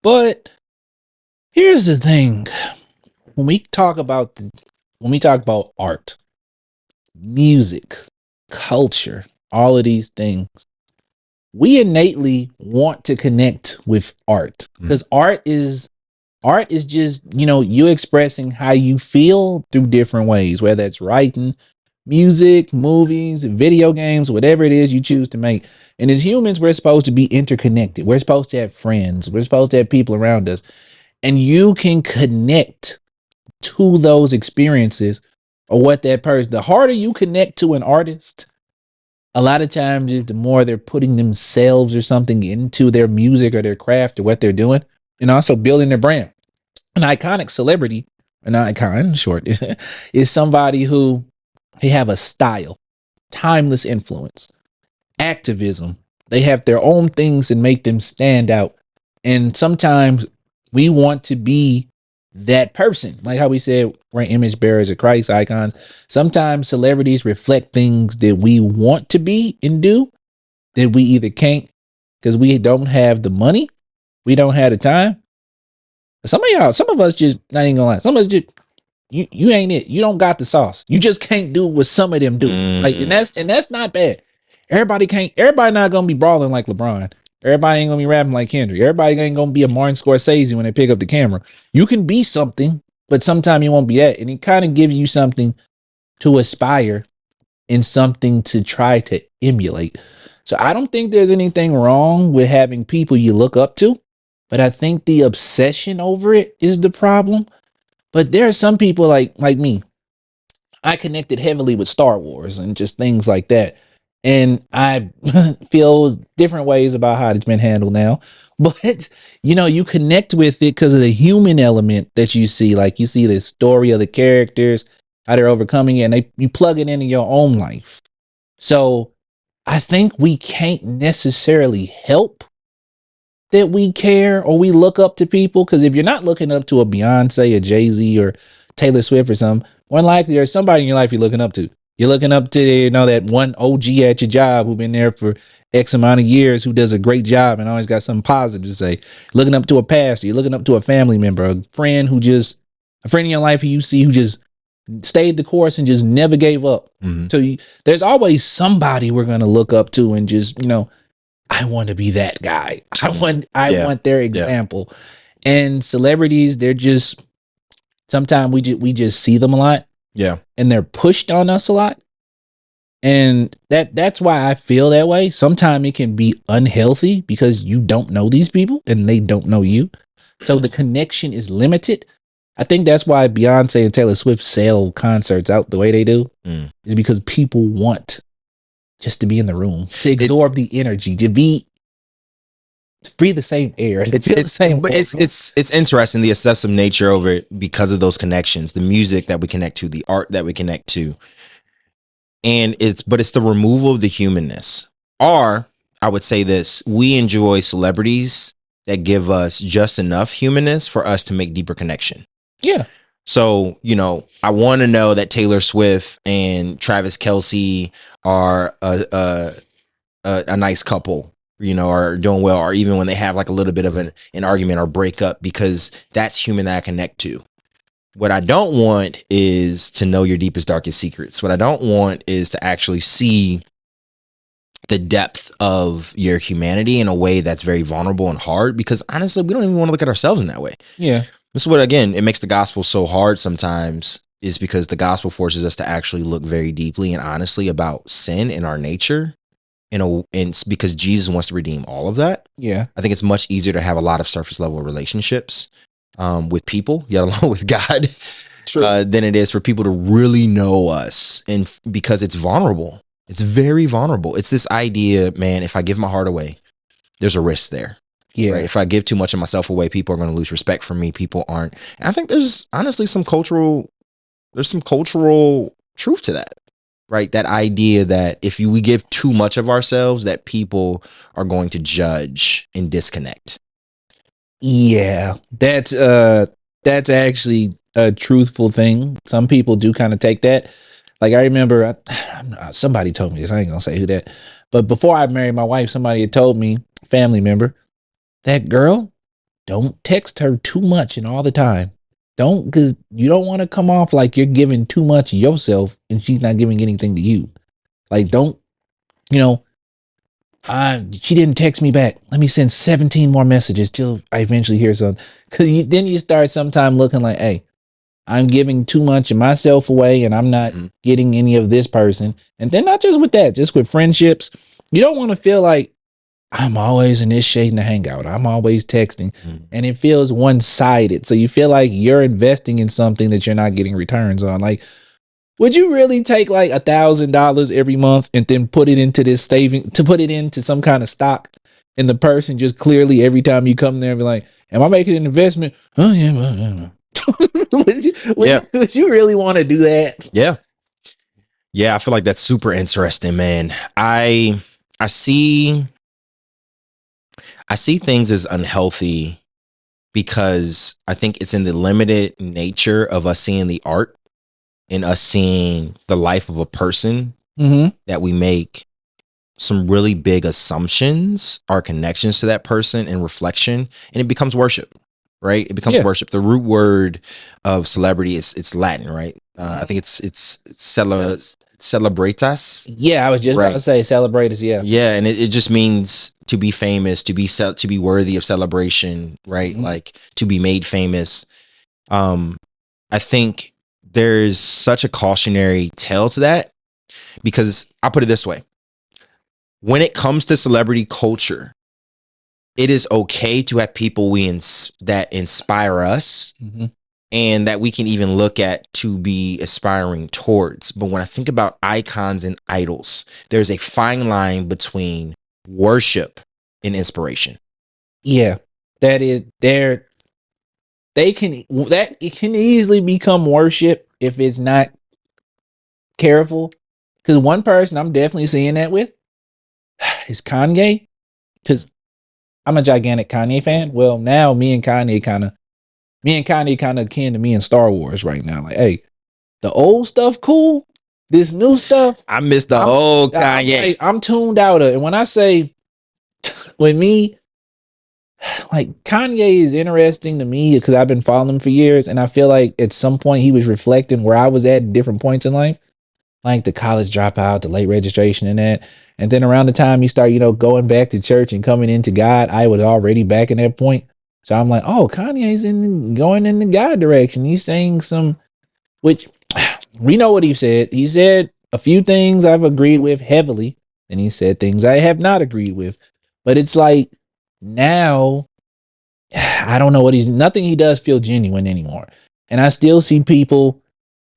But here's the thing. When we talk about art, music, culture, all of these things, we innately want to connect with art because art is just, you expressing how you feel through different ways, whether it's writing, music, movies, video games, whatever it is you choose to make. And as humans, we're supposed to be interconnected. We're supposed to have friends. We're supposed to have people around us. And you can connect to those experiences or what that person, the harder you connect to an artist, a lot of times the more they're putting themselves or something into their music or their craft or what they're doing, and also building their brand. An iconic celebrity, an icon, short, is somebody who they have a style, timeless influence, activism. They have their own things that make them stand out. And sometimes we want to be that person. Like how we said, we're image bearers of Christ, icons. Sometimes celebrities reflect things that we want to be and do that we either can't because we don't have the money, we don't have the time. Some of us just, not even gonna lie, some of us just, you ain't it. You don't got the sauce. You just can't do what some of them do. Like, and that's not bad. Everybody not gonna be brawling like LeBron. Everybody ain't gonna be rapping like Kendrick. Everybody ain't gonna be a Martin Scorsese when they pick up the camera. You can be something, but sometimes you won't be that. And it kind of gives you something to aspire and something to try to emulate. So I don't think there's anything wrong with having people you look up to, but I think the obsession over it is the problem. But there are some people like me. I connected heavily with Star Wars and just things like that. And I feel different ways about how it's been handled now. But, you connect with it because of the human element that you see. Like, you see the story of the characters, how they're overcoming it, and you plug it into your own life. So I think we can't necessarily help that we care or we look up to people. Because if you're not looking up to a Beyonce, a Jay-Z, or Taylor Swift or something, more likely there's somebody in your life you're looking up to. You're looking up to, you know, that one OG at your job who been there for X amount of years, who does a great job and always got something positive to say. Looking up to a pastor. You're looking up to a family member, a friend a friend in your life who you see who just stayed the course and just never gave up. Mhm. So there's always somebody we're going to look up to and just, you know, I want to be that guy. I Yeah. want their example. And celebrities, they're just, sometimes we just see them a lot. Yeah. And they're pushed on us a lot. And that's why I feel that way. Sometimes it can be unhealthy because you don't know these people and they don't know you. So the connection is limited. I think that's why Beyonce and Taylor Swift sell concerts out the way they do, is because people want just to be in the room, to absorb the energy, to breathe the same air. It's interesting, the obsessive nature over it because of those connections, the music that we connect to, the art that we connect to. And it's the removal of the humanness. Or I would say this, we enjoy celebrities that give us just enough humanness for us to make deeper connection. Yeah. So, you know, I want to know that Taylor Swift and Travis Kelce are a nice couple, you know, are doing well, or even when they have like a little bit of an argument or breakup, because that's human that I connect to. What I don't want is to know your deepest, darkest secrets. What I don't want is to actually see the depth of your humanity in a way that's very vulnerable and hard, because honestly, we don't even want to look at ourselves in that way. Yeah. This is what, again, it makes the gospel so hard sometimes, is because the gospel forces us to actually look very deeply and honestly about sin in our nature. And because Jesus wants to redeem all of that. Yeah. I think it's much easier to have a lot of surface level relationships with people, yet alone with God, than it is for people to really know us. And because it's vulnerable, it's very vulnerable. It's this idea, man, if I give my heart away, there's a risk there. Yeah. Right? If I give too much of myself away, people are going to lose respect for me. People aren't. And I think there's honestly some cultural truth to that. Right? That idea that if we give too much of ourselves, that people are going to judge and disconnect. Yeah, that's actually a truthful thing. Some people do kind of take that. Like I remember somebody told me this. I ain't gonna say who that, but before I married my wife, somebody had told me, family member, that girl, don't text her too much and all the time. Don't, because you don't want to come off like you're giving too much of yourself and she's not giving anything to you. Like, don't, you know, she didn't text me back. Let me send 17 more messages till I eventually hear something. Because then you start sometime looking like, hey, I'm giving too much of myself away and I'm not getting any of this person. And then not just with that, just with friendships, you don't want to feel like I'm always initiating the hangout. I'm always texting and it feels one-sided. So you feel like you're investing in something that you're not getting returns on. Like, would you really take like $1,000 every month and then put it into this put it into some kind of stock? And the person just clearly every time you come there be like, am I making an investment? Oh yeah. Would you really want to do that? Yeah. Yeah, I feel like that's super interesting, man. I see things as unhealthy because I think it's in the limited nature of us seeing the art and us seeing the life of a person that we make some really big assumptions, our connections to that person and reflection, and it becomes worship, right? It becomes worship. The root word of celebrity it's Latin, right? I think it's celebritas. Yeah, I was just about to say celebritas. Yeah, yeah, and it just means to be famous, to be worthy of celebration, right? Like to be made famous. I think there's such a cautionary tale to that, because I'll put it this way: when it comes to celebrity culture, it is okay to have people that inspire us and that we can even look at to be aspiring towards. But when I think about icons and idols, there's a fine line between worship and inspiration. Yeah, it can easily become worship if it's not careful. Because one person I'm definitely seeing that with is Kanye. Because I'm a gigantic Kanye fan. Well, now me and Kanye kind of akin to me in Star Wars right now. Like, hey, the old stuff cool, This new stuff, I miss the I'm old I'm Kanye. like I'm tuned out of it. And when I say with me, like Kanye is interesting to me because I've been following him for years, and I feel like at some point he was reflecting where I was at different points in life, like the college dropout, the late registration, and that. And then around the time he started, going back to church and coming into God, I was already back in that point. So I'm like, oh, Kanye's going in the God direction. He's saying some, which we know what he said. He said a few things I've agreed with heavily, and he said things I have not agreed with. But it's like now I don't know what nothing he does feel genuine anymore. And I still see people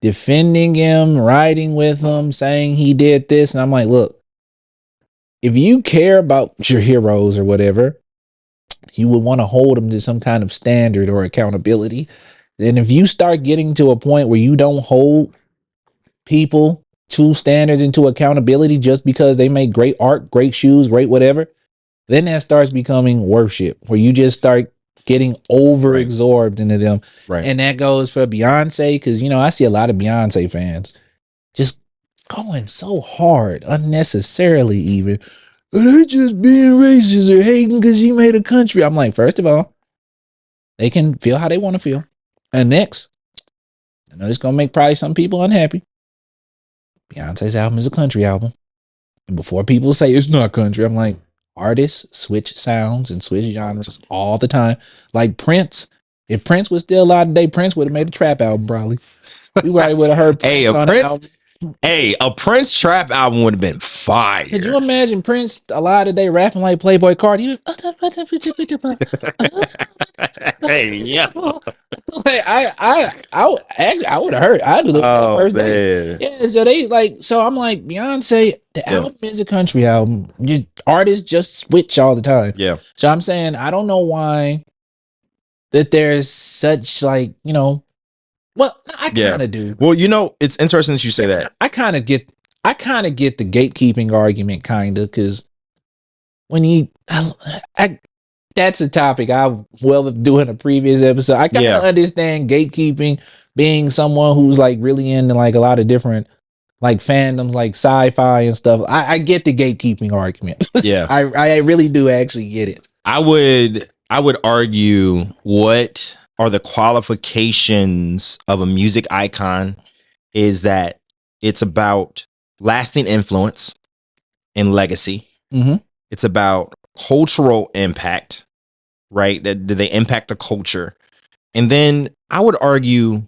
defending him, riding with him, saying he did this. And I'm like, look, if you care about your heroes or whatever, you would want to hold them to some kind of standard or accountability. And if you start getting to a point where you don't hold people to standards and to accountability just because they make great art, great shoes, great whatever, then that starts becoming worship, where you just start getting over absorbed into them. Right. And that goes for Beyonce, because I see a lot of Beyonce fans just going so hard unnecessarily, even they're just being racist or hating because she made a country. I'm like, first of all, they can feel how they want to feel. And next, I know it's gonna make probably some people unhappy. Beyonce's album is a country album. And before people say it's not country, I'm like, artists switch sounds and switch genres all the time. Like Prince. If Prince was still alive today, Prince would have made a trap album probably. We probably would have heard Prince on the album. Hey, a Prince trap album would have been fire. Could you imagine Prince alive today rapping like Playboy Cardi? Hey, yeah. Like, I would have heard. I'd look that first day. Yeah, so I'm like, Beyonce, the album is a country album. Artists just switch all the time. Yeah. So I'm saying I don't know why that there's such well, I kind of do. Well, it's interesting that you say that. I kind of get the gatekeeping argument, kind of, because when that's a topic I will do in a previous episode. I kind of understand gatekeeping being someone who's like really into like a lot of different like fandoms, like sci-fi and stuff. I get the gatekeeping argument. Yeah. I really do actually get it. I would argue, what are the qualifications of a music icon is that it's about lasting influence and legacy. Mm-hmm. It's about cultural impact, right? Do they impact the culture? And then I would argue,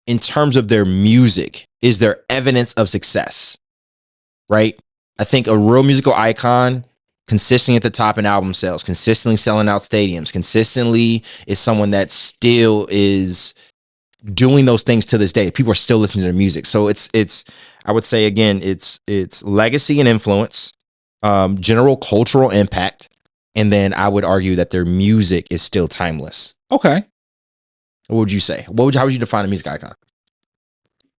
in terms of their music, is there evidence of success, right? I think a real musical icon, consistently at the top in album sales, consistently selling out stadiums, consistently is someone that still is doing those things to this day. People are still listening to their music. So it's I would say, again, it's legacy and influence, general cultural impact, and then I would argue that their music is still timeless. Okay. What would you say? How would you define a music icon?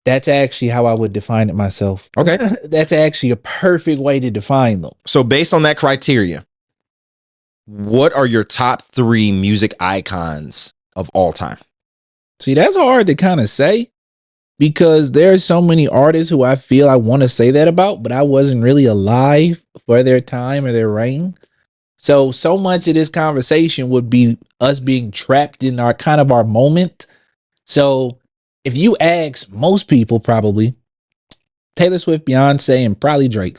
That's actually how I would define it myself. Okay. That's actually a perfect way to define them. So based on that criteria, what are your top 3 music icons of all time? See, that's hard to kind of say, because there's so many artists who I feel I want to say that about, but I wasn't really alive for their time or their reign. So much of this conversation would be us being trapped in our moment. So if you ask most people, probably Taylor Swift, Beyonce, and probably Drake.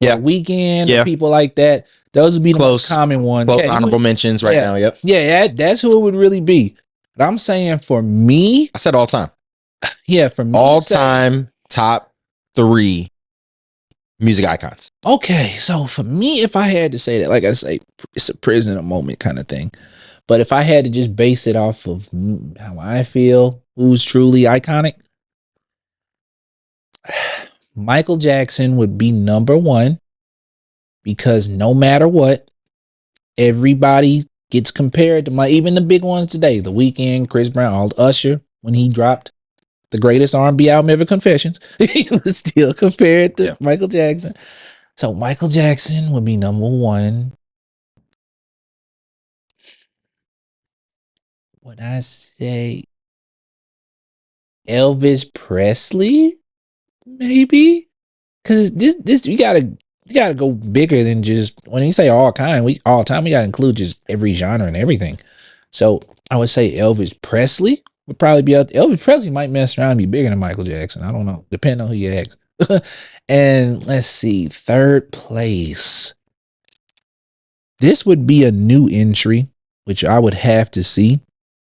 Or Weeknd, or people like that. Those would be the most common ones. Honorable mentions right now. Yep. Yeah, that's who it would really be. But I'm saying for me, I said all time. Yeah, for me, all time top 3 music icons. Okay, so for me, if I had to say that, like I say, it's a prisoner moment kind of thing. But if I had to just base it off of how I feel, who's truly iconic, Michael Jackson would be number 1, because no matter what, everybody gets compared to even the big ones today. The Weeknd, Chris Brown, Usher, when he dropped the greatest R&B album ever, Confessions, he was still compared to Michael Jackson. So Michael Jackson would be number 1. Would I say Elvis Presley maybe because this you gotta go bigger than just when you say all time. We gotta include just every genre and everything. So I would say Elvis Presley would probably be up. Elvis Presley might mess around and be bigger than Michael Jackson. I don't know, depending on who you ask. And let's see, third place. This would be a new entry, which I would have to see,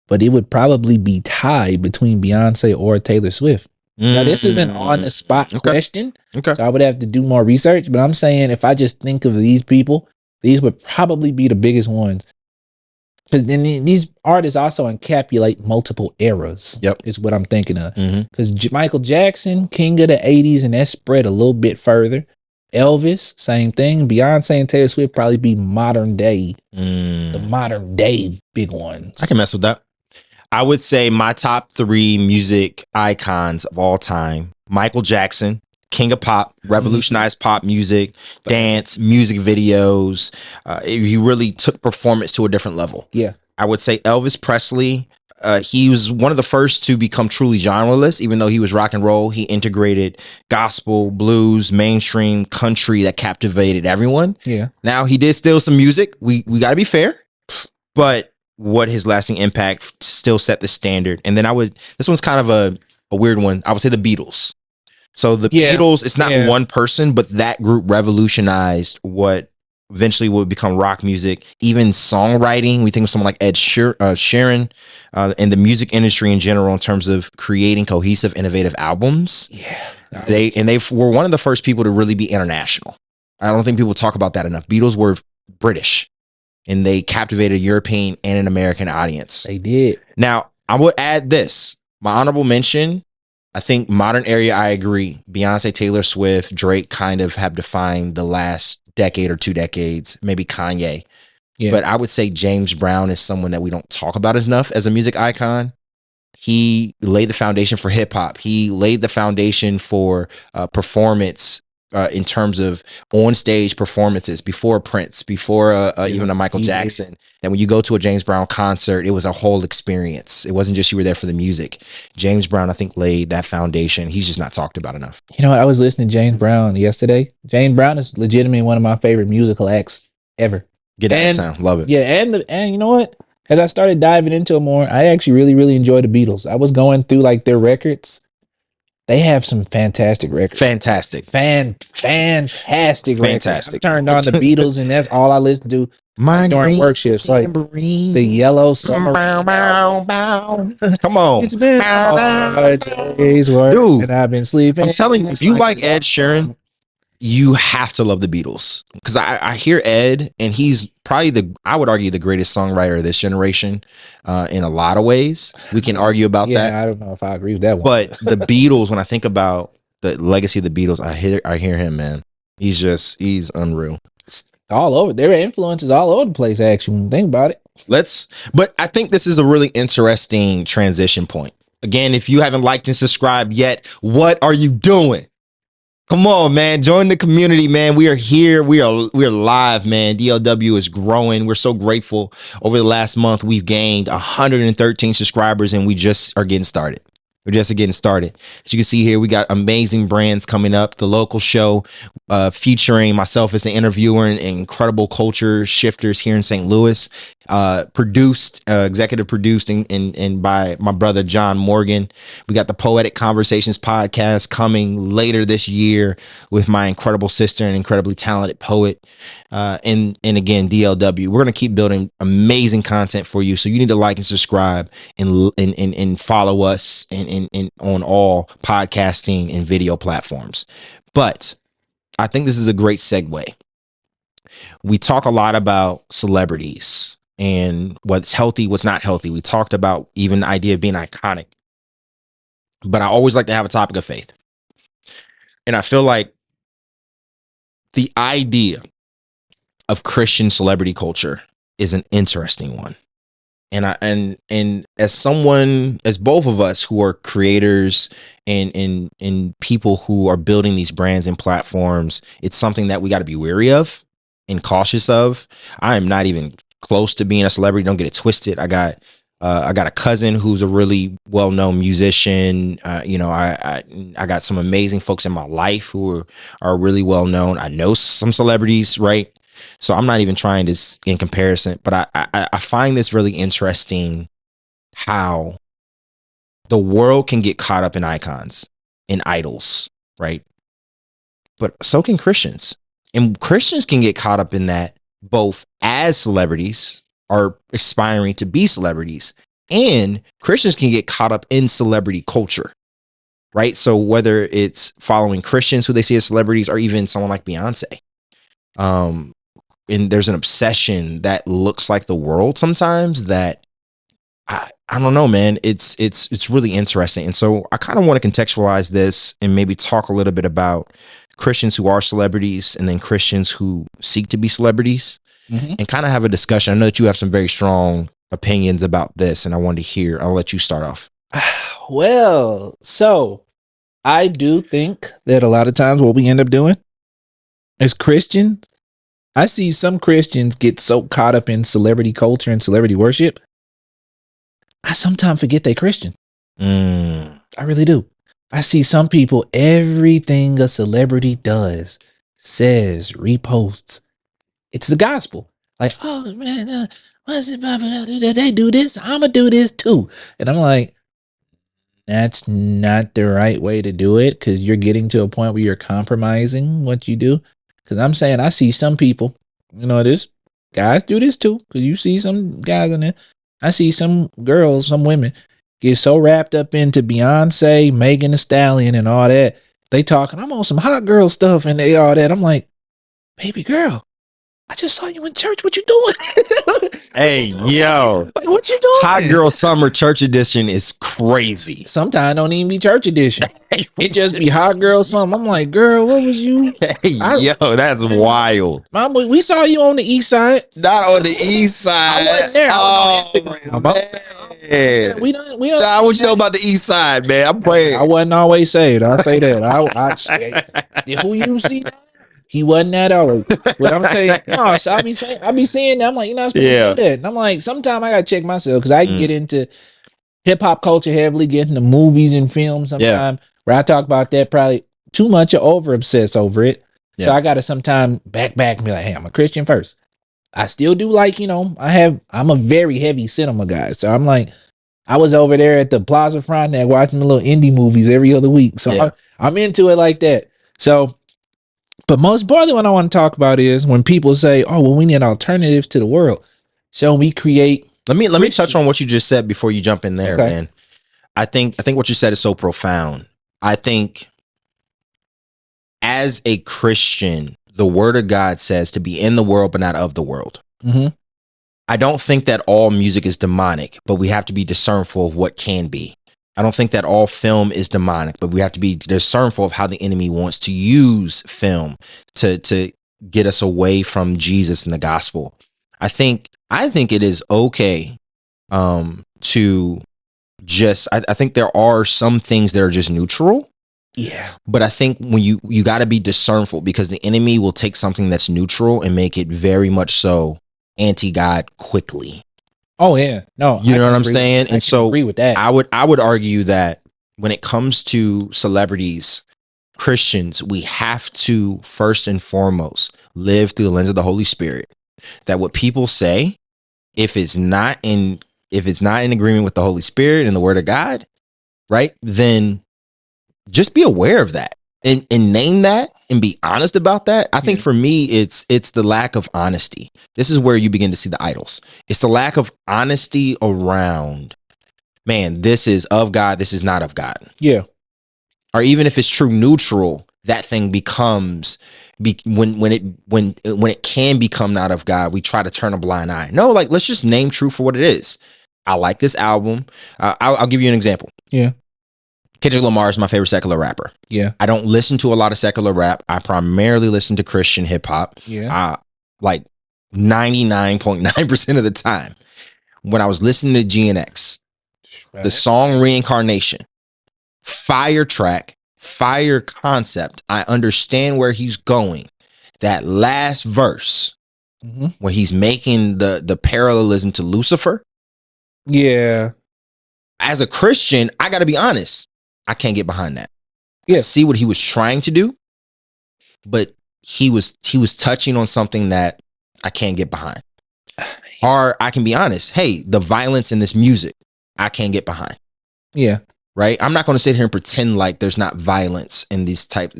but it would probably be tied between Beyonce or Taylor Swift. Now, this is an on the spot question, Okay. so I would have to do more research. But I'm saying if I just think of these people, these would probably be the biggest ones. Because then these artists also encapsulate multiple eras. Yep. Is what I'm thinking of. Because Michael Jackson, king of the 80s, and that spread a little bit further. Elvis, same thing. Beyonce and Taylor Swift probably be modern day, the modern day big ones. I can mess with that. I would say my top 3 music icons of all time: Michael Jackson, king of pop, revolutionized pop music, dance, music videos. He really took performance to a different level. Yeah. I would say Elvis Presley. He was one of the first to become truly genreless. Even though he was rock and roll, he integrated gospel, blues, mainstream, country that captivated everyone. Yeah. Now, he did steal some music. We got to be fair, but what his lasting impact still set the standard. And then this one's kind of a weird one. I would say the Beatles. So the Beatles, it's not one person, but that group revolutionized what eventually would become rock music. Even songwriting, we think of someone like Ed Sheeran, and the music industry in general in terms of creating cohesive, innovative albums. Yeah. They were one of the first people to really be international. I don't think people talk about that enough. Beatles were British, and they captivated a European and an American audience. They did. Now, I would add this. My honorable mention, I think modern area, I agree. Beyonce, Taylor Swift, Drake kind of have defined the last decade or 2 decades, maybe Kanye. Yeah. But I would say James Brown is someone that we don't talk about enough as a music icon. He laid the foundation for hip hop. He laid the foundation for performance in terms of on stage performances before Prince, before even a Michael Jackson. And when you go to a James Brown concert, it was a whole experience. It wasn't just you were there for the music. James Brown, I think, laid that foundation. He's just not talked about enough. You know what? I was listening to James Brown yesterday. James Brown is legitimately one of my favorite musical acts ever. Get out of town. Love it. Yeah, and you know what? As I started diving into it more, I actually really, really enjoy the Beatles. I was going through like their records. They have some fantastic records. Fantastic. Fantastic records. I turned on the Beatles, and that's all I listened to during work shifts. Like the Yellow Summer. Come on. It's been hard days work, dude, and I've been sleeping. I'm telling you, if you like Ed Sheeran, you have to love the Beatles. Because I hear Ed, and he's probably I would argue, the greatest songwriter of this generation in a lot of ways. We can argue about that. I don't know if I agree with that one. But the Beatles, when I think about the legacy of the Beatles, I hear him, man. He's unreal. All over. There are influences all over the place, actually, when you think about it. But I think this is a really interesting transition point. Again, if you haven't liked and subscribed yet, what are you doing? Come on, man. Join the community, man. We are here. We are live, man. DLW is growing. We're so grateful. Over the last month, we've gained 113 subscribers, and we just are getting started. We're just getting started. As you can see here, we got amazing brands coming up. The local show featuring myself as the interviewer and incredible culture shifters here in St. Louis. Executive produced and by my brother John Morgan. We got the Poetic Conversations podcast coming later this year with my incredible sister and incredibly talented poet. And again, DLW. We're gonna keep building amazing content for you. So you need to like and subscribe and follow us and on all podcasting and video platforms. But I think this is a great segue. We talk a lot about celebrities and what's healthy, what's not healthy. We talked about even the idea of being iconic. But I always like to have a topic of faith. And I feel like the idea of Christian celebrity culture is an interesting one. And as both of us who are creators and people who are building these brands and platforms, it's something that we got to be wary of and cautious of. I am not even close to being a celebrity. Don't get it twisted. I got I got a cousin who's a really well-known musician. I got some amazing folks in my life who are really well-known. I know some celebrities, right? So I'm not even trying this in comparison, but I find this really interesting how the world can get caught up in icons, in idols, right? But so can Christians. And Christians can get caught up in that both as celebrities are aspiring to be celebrities, and Christians can get caught up in celebrity culture, right? So whether it's following Christians who they see as celebrities, or even someone like Beyonce, and there's an obsession that looks like the world sometimes that I don't know, man. It's really interesting. And so I kind of want to contextualize this and maybe talk a little bit about Christians who are celebrities and then Christians who seek to be celebrities, and kind of have a discussion. I know that you have some very strong opinions about this, and I wanted to hear. I'll let you start off. Well, so I do think that a lot of times what we end up doing as Christians, I see some Christians get so caught up in celebrity culture and celebrity worship, I sometimes forget they Christian. I really do. I see some people, everything a celebrity does, says, reposts, it's the gospel. Like, oh man, what's it about? They do this, I'ma do this too. And I'm like, that's not the right way to do it, because you're getting to a point where you're compromising what you do. Because I'm saying I see some people, this guys do this too, because you see some guys in there. I see some girls, some women get so wrapped up into Beyonce, Megan Thee Stallion, and all that. They talking, I'm on some hot girl stuff and they all that. I'm like, baby girl, I just saw you in church. What you doing? Hey, yo. Like, what you doing? Hot Girl Summer Church Edition is crazy. Sometimes don't even be church edition. It just be Hot Girl Summer. I'm like, girl, what was you? Yo, that's wild. Mom, we saw you on the east side. Not on the east side. I wasn't there. I was on Instagram. Man. We don't. John, what you know about the east side, man? I'm praying. I wasn't always saved. I'll say that. Who you see? He wasn't that old. But I'm saying, no, so I be seeing that. I'm like, you're not supposed to do that. And I'm like, sometimes I gotta check myself, because I can get into hip hop culture heavily, get into movies and films sometimes, where I talk about that probably too much or over obsessed over it. So I gotta sometimes back and be like, hey, I'm a Christian first. I still do, like, I'm a very heavy cinema guy. So I'm like, I was over there at the Plaza Frontenac watching the little indie movies every other week. So I'm into it like that. So, but most importantly, what I want to talk about is when people say, oh, well, we need alternatives to the world. So we create. Let me touch on what you just said before you jump in there, man. I think what you said is so profound. I think as a Christian, the word of God says to be in the world, but not of the world. I don't think that all music is demonic, but we have to be discernful of what can be. I don't think that all film is demonic, but we have to be discernful of how the enemy wants to use film to get us away from Jesus and the gospel. I think it is okay to just, I think there are some things that are just neutral. Yeah. But I think when you got to be discernful, because the enemy will take something that's neutral and make it very much so anti-God quickly. Oh yeah. No. You know what I'm saying? And so agree with that. I would argue that when it comes to celebrities, Christians, we have to first and foremost live through the lens of the Holy Spirit. That what people say, if it's not in agreement with the Holy Spirit and the Word of God, right, then just be aware of that and name that and be honest about that. I think for me, it's the lack of honesty. This is where you begin to see the idols. It's the lack of honesty around, man, this is of God, this is not of God. Yeah. Or even if it's true neutral, that thing becomes when it can become not of God, we try to turn a blind eye. No, like, let's just name truth for what it is. I like this album. I'll give you an example. Yeah. Kendrick Lamar is my favorite secular rapper. Yeah. I don't listen to a lot of secular rap. I primarily listen to Christian hip hop. Yeah. Like 99.9% of the time. When I was listening to GNX, the song Reincarnation, fire track, fire concept. I understand where he's going. That last verse, where he's making the parallelism to Lucifer. Yeah. As a Christian, I got to be honest. I can't get behind that. I Yeah. see what he was trying to do, but he was touching on something that I can't get behind. Or I can be honest. Hey, the violence in this music, I can't get behind. Yeah. Right. I'm not going to sit here and pretend like there's not violence in these type.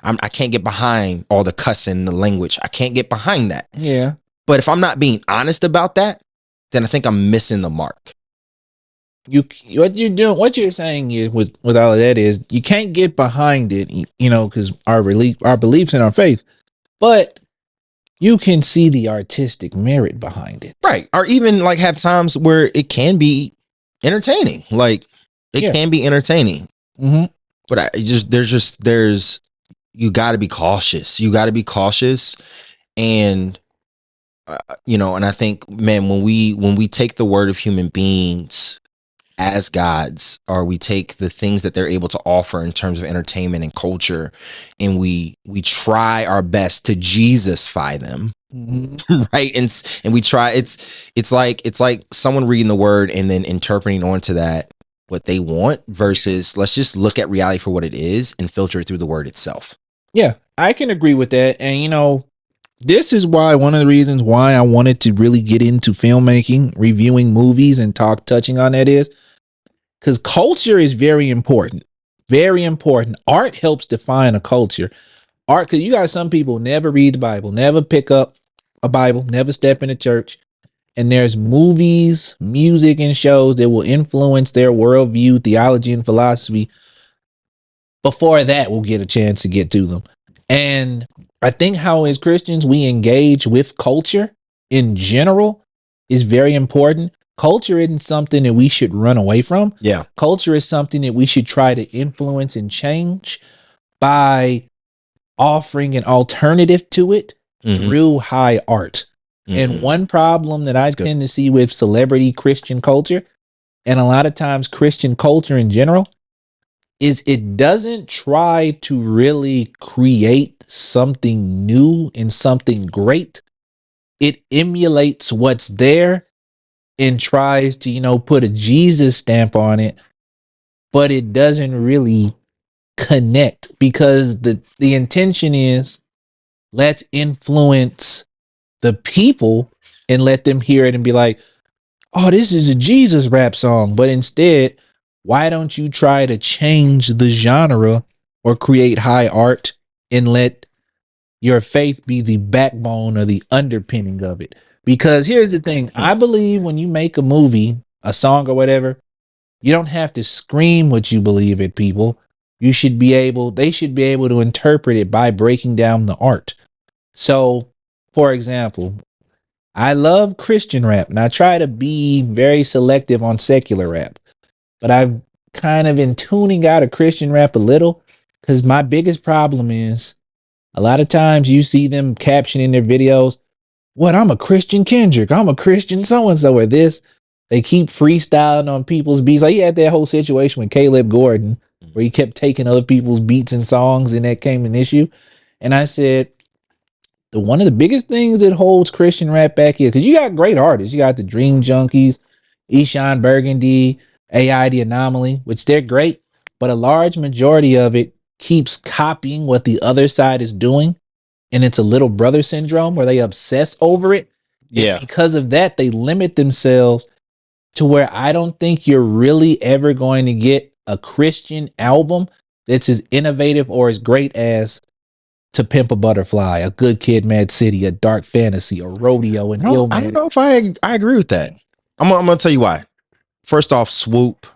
I can't get behind all the cussing, the language. I can't get behind that. Yeah. But if I'm not being honest about that, then I think I'm missing the mark. What you're doing, what you're saying is with all of that is you can't get behind it, because our beliefs in our faith, but you can see the artistic merit behind it. Right. Or even like have times where it can be entertaining. Like it can be entertaining. Mm-hmm. But you got to be cautious. You got to be cautious. And, and I think, man, when we take the word of human beings as gods, or we take the things that they're able to offer in terms of entertainment and culture, and we try our best to Jesusify them, right? And we try. It's like someone reading the word and then interpreting onto that what they want, versus let's just look at reality for what it is and filter it through the word itself. Yeah, I can agree with that. And this is why one of the reasons why I wanted to really get into filmmaking, reviewing movies, and touching on that is because culture is very important. Very important. Art helps define a culture. Art, because you got some people never read the Bible, never pick up a Bible, never step into church. And there's movies, music, and shows that will influence their worldview, theology, and philosophy before that we'll get a chance to get to them. And I think how as Christians we engage with culture in general is very important. Culture isn't something that we should run away from. Yeah. Culture is something that we should try to influence and change by offering an alternative to it through high art. And one problem that I tend to see with celebrity Christian culture, and a lot of times Christian culture in general, is it doesn't try to really create something new and something great. It emulates what's there and tries to, put a Jesus stamp on it, but it doesn't really connect because the intention is let's influence the people and let them hear it and be like, oh, this is a Jesus rap song. But instead, why don't you try to change the genre or create high art and let your faith be the backbone or the underpinning of it? Because here's the thing. I believe when you make a movie, a song or whatever, you don't have to scream what you believe at people. They should be able to interpret it by breaking down the art. So, for example, I love Christian rap and I try to be very selective on secular rap, but I've kind of been tuning out of Christian rap a little because my biggest problem is a lot of times you see them captioning their videos, what, I'm a Christian Kendrick, I'm a Christian so-and-so, or this. They keep freestyling on people's beats. Like he had that whole situation with Caleb Gordon where he kept taking other people's beats and songs and that came an issue. And I said, one of the biggest things that holds Christian rap back here, because you got great artists. You got the Dream Junkies, Eshawn Burgundy, AI The Anomaly, which they're great, but a large majority of it keeps copying what the other side is doing. And it's a little brother syndrome where they obsess over it. Yeah. And because of that, they limit themselves to where I don't think you're really ever going to get a Christian album that's as innovative or as great as To Pimp a Butterfly, A Good Kid, Mad City, A Dark Fantasy, a Rodeo, and Illmatic. I don't know if I agree with that. I'm gonna tell you why. First off, Swoop.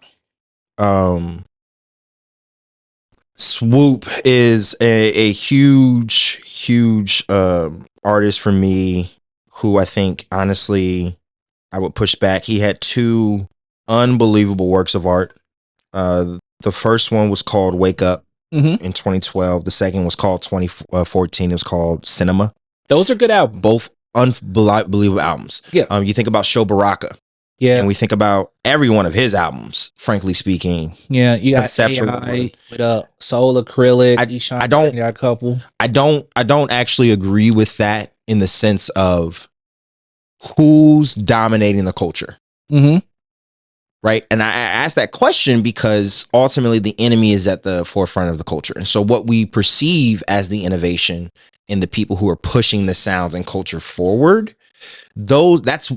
Swoop is a huge artist for me, who I think honestly I would push back. He had two unbelievable works of art. The first one was called Wake Up in 2012. The second was called 2014. It was called Cinema. Those are good albums. Both unbelievable albums. Yeah. You think about Show Baraka. Yeah. And we think about every one of his albums, frankly speaking. Yeah, you got AI with Soul Acrylic. I don't got a couple. I don't actually agree with that in the sense of who's dominating the culture. right? And I ask that question because ultimately the enemy is at the forefront of the culture. And so what we perceive as the innovation in the people who are pushing the sounds and culture forward, that's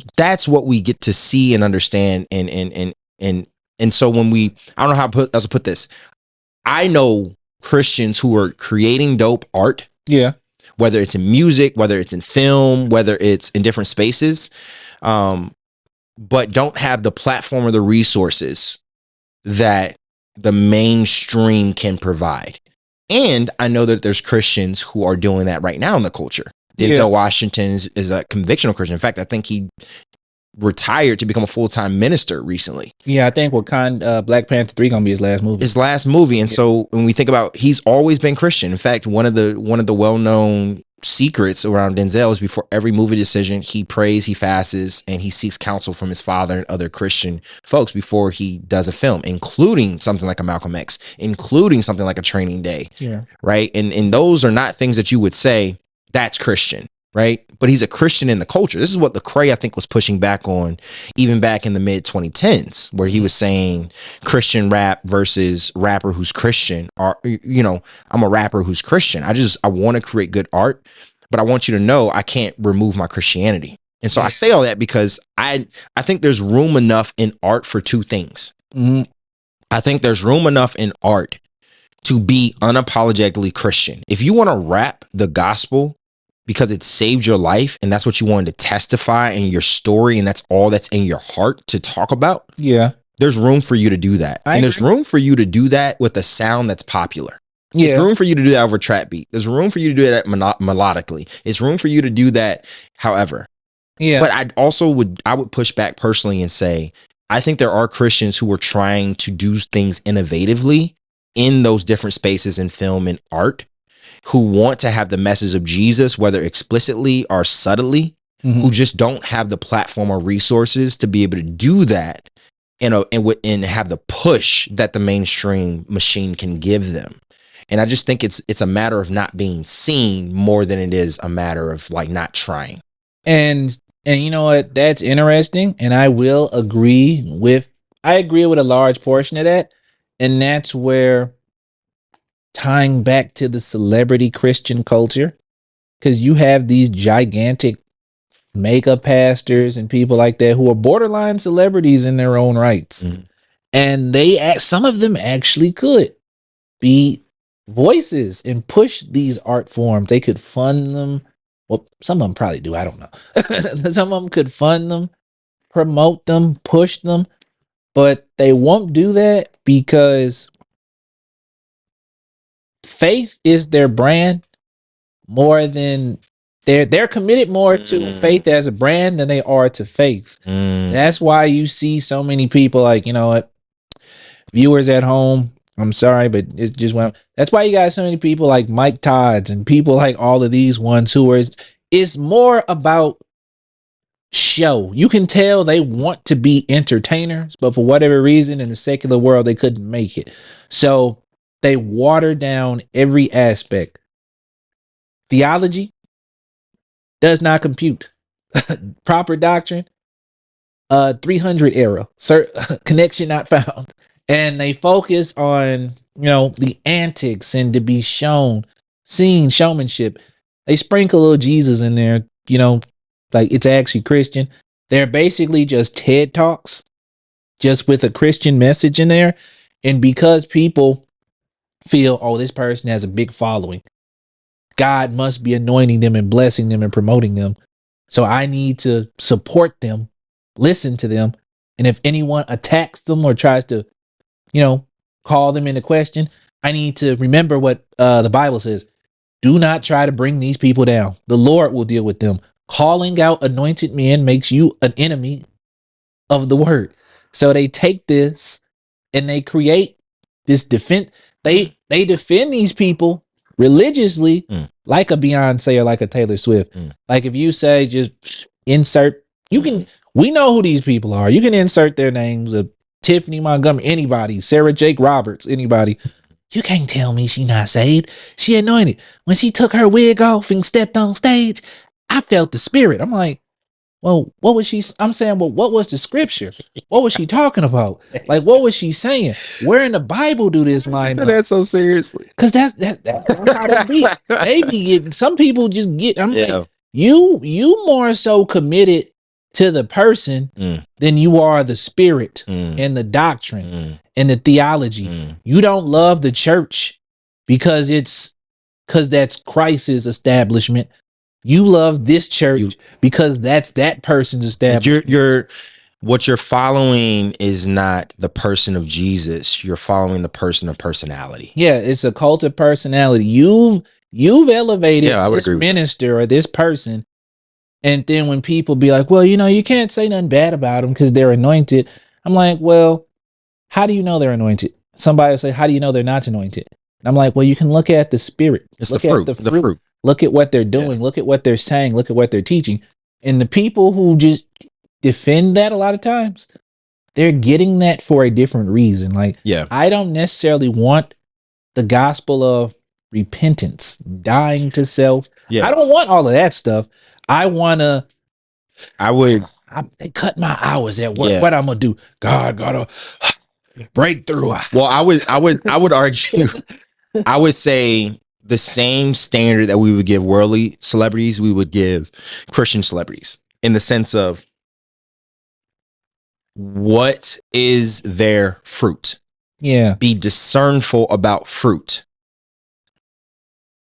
what we get to see and understand. And so when I don't know how else to put this. I know Christians who are creating dope art. Yeah. Whether it's in music, whether it's in film, whether it's in different spaces, but don't have the platform or the resources that the mainstream can provide. And I know that there's Christians who are doing that right now in the culture. Denzel Washington is a convictional Christian. In fact, I think he retired to become a full-time minister recently. Yeah, I think Black Panther 3 gonna be his last movie. His last movie. And so when we think about, he's always been Christian. In fact, one of the well-known secrets around Denzel is before every movie decision, he prays, he fasts, and he seeks counsel from his father and other Christian folks before he does a film, including something like a Malcolm X, including something like a Training Day. Yeah. Right. And those are not things that you would say that's Christian. Right. But he's a Christian in the culture. This is what Lecrae, I think, was pushing back on even back in the mid 2010s, where he was saying Christian rap versus rapper who's Christian, or, you know, I'm a rapper who's Christian. I want to create good art, but I want you to know I can't remove my Christianity. And so I say all that because I think there's room enough in art for two things. Mm-hmm. I think there's room enough in art to be unapologetically Christian. If you want to rap the gospel because it saved your life and that's what you wanted to testify in your story and that's all that's in your heart to talk about, yeah, there's room for you to do that. And there's room for you to do that with a sound that's popular. Yeah. There's room for you to do that over a trap beat. There's room for you to do that melodically. It's room for you to do that however. Yeah. But I would push back personally and say, I think there are Christians who are trying to do things innovatively in those different spaces in film and art, who want to have the message of Jesus, whether explicitly or subtly, who just don't have the platform or resources to be able to do that and have the push that the mainstream machine can give them. And I just think it's a matter of not being seen more than it is a matter of like not trying. And you know what? That's interesting. And I will agree with a large portion of that. And that's where, tying back to the celebrity Christian culture, because you have these gigantic makeup pastors and people like that who are borderline celebrities in their own rights. And some of them actually could be voices and push these art forms. They could fund them. Well, some of them probably do. I don't know. Some of them could fund them, promote them, push them, but they won't do that because faith is their brand more than they're committed more to faith as a brand than they are to faith. That's why you see so many people, like, you know what, viewers at home, I'm sorry, but it's just that's why you got so many people like Mike Todd's and people like all of these ones who are, it's more about show. You can tell they want to be entertainers, but for whatever reason in the secular world, they couldn't make it. So they water down every aspect. Theology does not compute. Proper doctrine, 300 error, connection not found. And they focus on, you know, the antics and to be shown, seen, showmanship. They sprinkle a little Jesus in there, you know, like it's actually Christian. They're basically just TED Talks, just with a Christian message in there. And because people feel, oh, this person has a big following, God must be anointing them and blessing them and promoting them. So I need to support them, listen to them. And if anyone attacks them or tries to, you know, call them into question, I need to remember what the Bible says. Do not try to bring these people down. The Lord will deal with them. Calling out anointed men makes you an enemy of the word. So they take this and they create this defense. They defend these people religiously, like a Beyonce or like a Taylor Swift. Like if you say just insert, we know who these people are. You can insert their names of Tiffany Montgomery, anybody, Sarah Jake Roberts, anybody. You can't tell me she not saved. She anointed. When she took her wig off and stepped on stage, I felt the spirit. I'm like, well, what was she? I'm saying, well, what was the scripture? What was she talking about? Like, what was she saying? Where in the Bible do this You line said up? that so seriously. Because that's how they be. They be getting, some people just get, I'm Yeah. like, you more so committed to the person than you are the spirit and the doctrine and the theology. You don't love the church because that's Christ's establishment. You love this church because that's that person's establishment. You're what you're following is not the person of Jesus. You're following the person of personality. Yeah, it's a cult of personality. You've elevated I would this agree with that. minister or this person, and then when people be like, well, you can't say nothing bad about them because they're anointed. I'm like, well, how do you know they're anointed? Somebody will say, how do you know they're not anointed? And I'm like, well, you can look at the spirit. It's look the fruit. at the fruit. Look at what they're doing. Look at what they're saying. Look at what they're teaching. And the people who just defend that a lot of times, they're getting that for a different reason. Like, I don't necessarily want the gospel of repentance, dying to self. I don't want all of that stuff. They cut my hours at work. What I'm gonna do? God gotta break through. Well, I would argue, I would say the same standard that we would give worldly celebrities, we would give Christian celebrities, in the sense of what is their fruit? Yeah. Be discernful about fruit.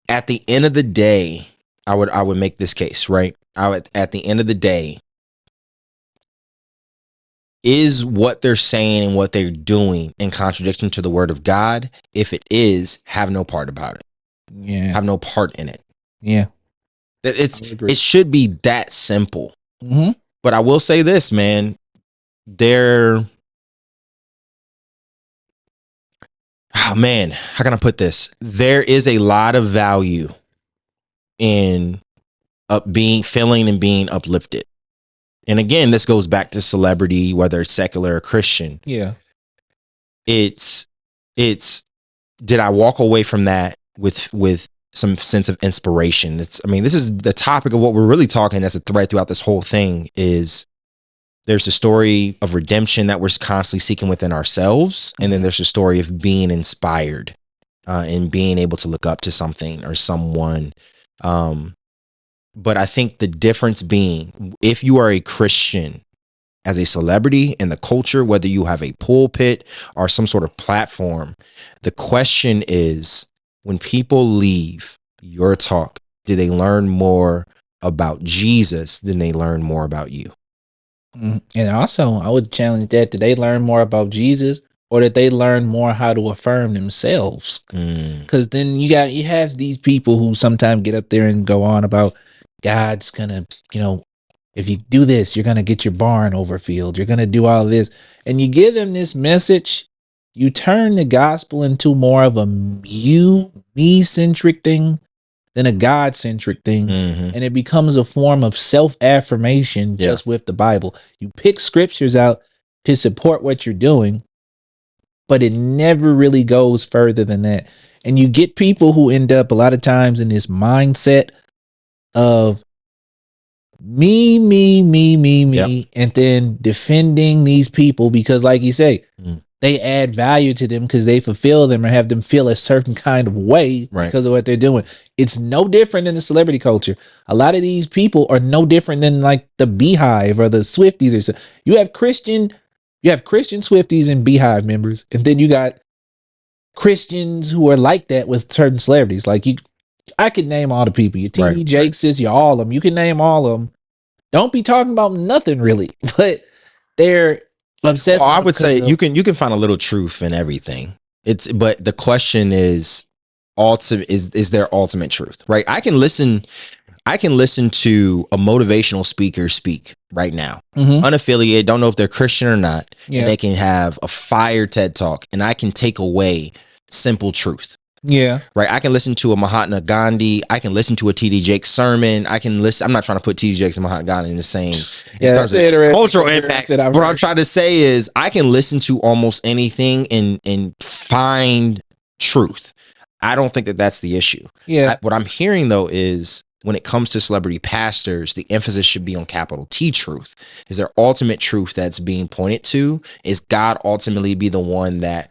At the end of the day, I would make this case, right? At the end of the day, is what they're saying and what they're doing in contradiction to the word of God? If it is, have no part about it. Yeah. Have no part in it. Yeah. It should be that simple. Mm-hmm. But I will say this, man. Oh man, how can I put this? There is a lot of value in feeling and being uplifted. And again, this goes back to celebrity, whether it's secular or Christian. Yeah. It's did I walk away from that with some sense of inspiration? This is the topic of what we're really talking as a thread throughout this whole thing is there's a story of redemption that we're constantly seeking within ourselves. And then there's a story of being inspired and being able to look up to something or someone. But I think the difference being, if you are a Christian as a celebrity in the culture, whether you have a pulpit or some sort of platform, the question is, when people leave your talk, do they learn more about Jesus than they learn more about you? And also, I would challenge that. Did they learn more about Jesus, or did they learn more how to affirm themselves? Because then you have these people who sometimes get up there and go on about God's gonna, if you do this, you're gonna get your barn overfilled. You're gonna do all this, and you give them this message. You turn the gospel into more of a me-centric thing than a God-centric thing. And it becomes a form of self-affirmation just with the Bible. You pick scriptures out to support what you're doing, but it never really goes further than that. And you get people who end up a lot of times in this mindset of me, and then defending these people because, like you say, they add value to them because they fulfill them or have them feel a certain kind of way because of what they're doing. It's no different than the celebrity culture. A lot of these people are no different than like the Beehive or the Swifties or so. You have Christian Swifties and Beehive members, and then you got Christians who are like that with certain celebrities. Like I could name all the people. Your TD Jakes, you all of them. You can name all of them. Don't be talking about nothing really, but they're obsessed. I would say you can find a little truth in everything. But the question is there ultimate truth, right? I can listen to a motivational speaker speak right now, unaffiliated, don't know if they're Christian or not, and they can have a fire TED talk, and I can take away simple truth. Yeah. Right. I can listen to a Mahatma Gandhi. I can listen to a TD Jakes sermon. I'm not trying to put TD Jakes and Mahatma Gandhi in the same cultural impact. What I'm trying to say is I can listen to almost anything and find truth. I don't think that that's the issue. Yeah. What I'm hearing though is when it comes to celebrity pastors, the emphasis should be on capital T truth. Is there ultimate truth that's being pointed to? Is God ultimately be the one that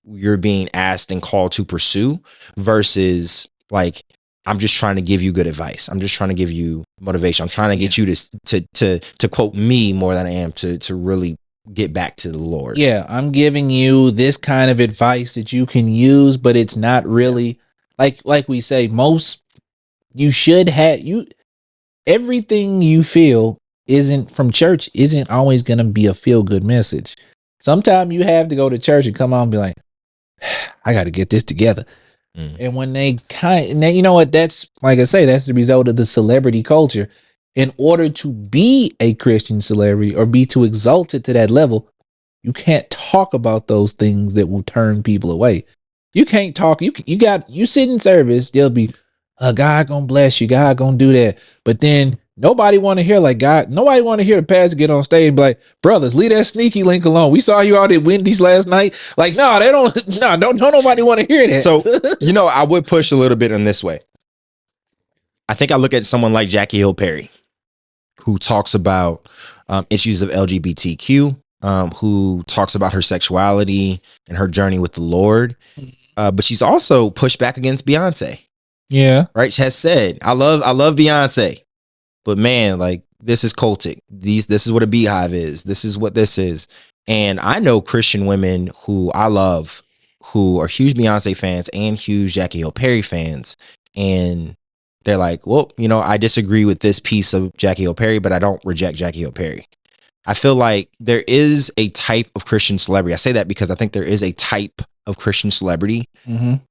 you're being asked and called to pursue, versus like, I'm just trying to give you good advice. I'm just trying to give you motivation. I'm trying to get you to quote me more than I am to really get back to the Lord. Yeah, I'm giving you this kind of advice that you can use, but it's not really like we say, most you should have everything you feel isn't from church isn't always going to be a feel good message. Sometimes you have to go to church and come on and be like, I got to get this together. And when they you know what, that's like I say, that's the result of the celebrity culture. In order to be a Christian celebrity or be too exalted to that level, you can't talk about those things that will turn people away. You can't talk. You sit in service. They'll be, God gonna bless you. God gonna do that. But then nobody want to hear like God. Nobody want to hear the pastor get on stage and be like, brothers, leave that sneaky link alone. We saw you out at Wendy's last night. Like, no, they don't. No, don't nobody want to hear that. So, I would push a little bit in this way. I think I look at someone like Jackie Hill Perry, who talks about issues of LGBTQ, who talks about her sexuality and her journey with the Lord. But she's also pushed back against Beyonce. Yeah. Right. She has said, I love Beyonce, but man, like, this is cultic. This is what a beehive is. This is what this is. And I know Christian women who I love, who are huge Beyonce fans and huge Jackie Hill Perry fans. And they're like, well, I disagree with this piece of Jackie Hill Perry, but I don't reject Jackie Hill Perry. I feel like there is a type of Christian celebrity. I say that because I think there is a type of Christian celebrity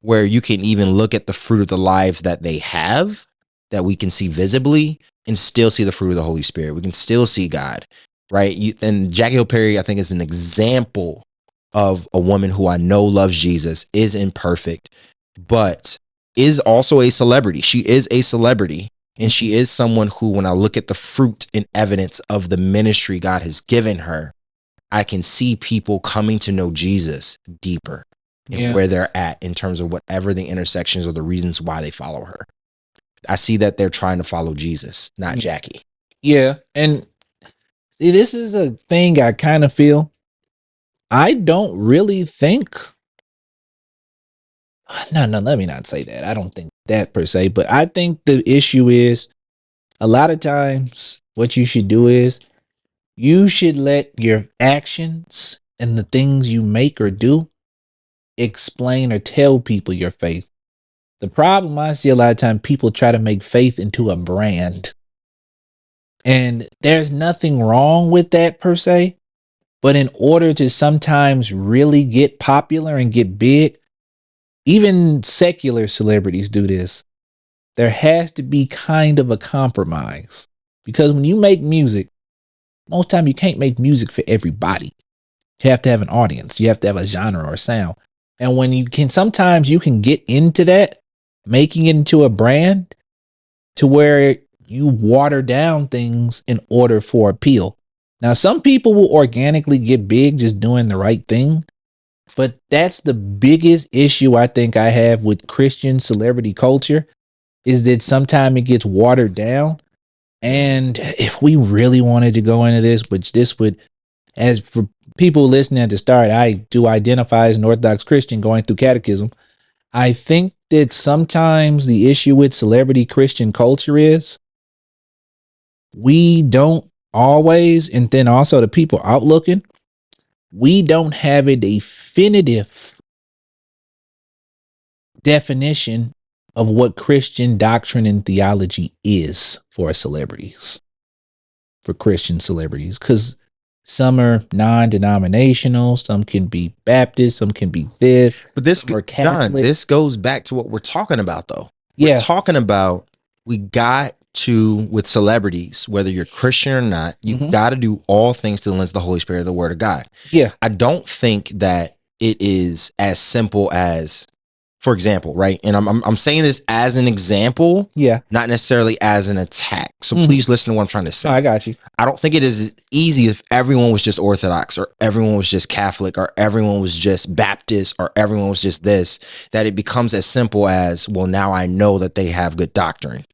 where you can even look at the fruit of the lives that they have, that we can see visibly, and still see the fruit of the Holy Spirit. We can still see God, right? And Jackie Hill Perry, I think, is an example of a woman who I know loves Jesus, is imperfect, but is also a celebrity. She is a celebrity. And she is someone who, when I look at the fruit and evidence of the ministry God has given her, I can see people coming to know Jesus deeper and where they're at in terms of whatever the intersections or the reasons why they follow her. I see that they're trying to follow Jesus, not Jackie. Yeah. And see, this is a thing I kind of feel. I don't really think. No, let me not say that. I don't think that per se, but I think the issue is a lot of times what you should do is you should let your actions and the things you make or do explain or tell people your faith. The problem I see a lot of times, people try to make faith into a brand. And there's nothing wrong with that per se. But in order to sometimes really get popular and get big, even secular celebrities do this. There has to be kind of a compromise. Because when you make music, most time you can't make music for everybody. You have to have an audience. You have to have a genre or sound. And when sometimes you can get into that, making it into a brand to where you water down things in order for appeal. Now, some people will organically get big just doing the right thing. But that's the biggest issue I think I have with Christian celebrity culture, is that sometimes it gets watered down. And if we really wanted to go into this, which this would, as for people listening at the start, I do identify as an Orthodox Christian going through catechism. I think that sometimes the issue with celebrity Christian culture is we don't always, and then also the people out looking, we don't have a definitive definition of what Christian doctrine and theology is for celebrities, for Christian celebrities, because some are non-denominational, some can be Baptist, some can be this. But this, John, this goes back to what we're talking about, though. We're talking about, we got to, with celebrities, whether you're Christian or not, you got to do all things to the lens of the Holy Spirit of the Word of God. Yeah. I don't think that it is as simple as for example, right? And I'm saying this as an example, Yeah. not necessarily as an attack. So please listen to what I'm trying to say. I got you. I don't think it is easy if everyone was just Orthodox or everyone was just Catholic or everyone was just Baptist or everyone was just this, that it becomes as simple as, well, now I know that they have good doctrine.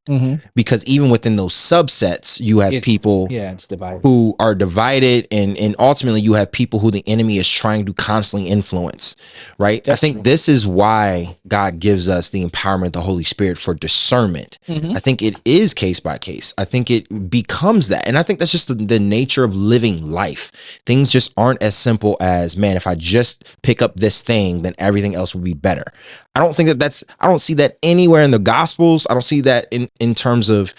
Because even within those subsets, you have people it's divided, who are divided, and ultimately you have people who the enemy is trying to constantly influence, right? I think this is why God gives us the empowerment of the Holy Spirit for discernment. I think it is case by case. I think it becomes that. And I think that's just the nature of living life. Things just aren't as simple as, man, if I just pick up this thing, then everything else will be better. I don't think I don't see that anywhere in the Gospels. I don't see that in terms of,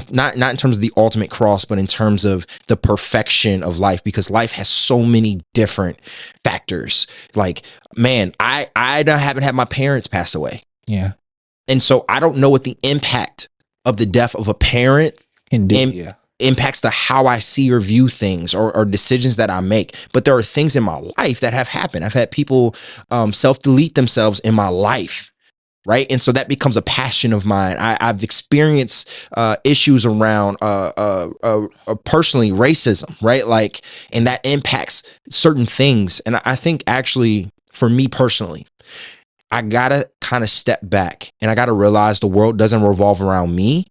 not in terms of the ultimate cross, but in terms of the perfection of life, because life has so many different factors. Like, man, I haven't had my parents pass away. Yeah. And so I don't know what the impact of the death of a parent impacts the how I see or view things or decisions that I make. But there are things in my life that have happened. I've had people self-delete themselves in my life. Right. And so that becomes a passion of mine. I've experienced issues around personally racism. Right. Like, and that impacts certain things. And I think actually, for me personally, I got to kind of step back and I got to realize the world doesn't revolve around me.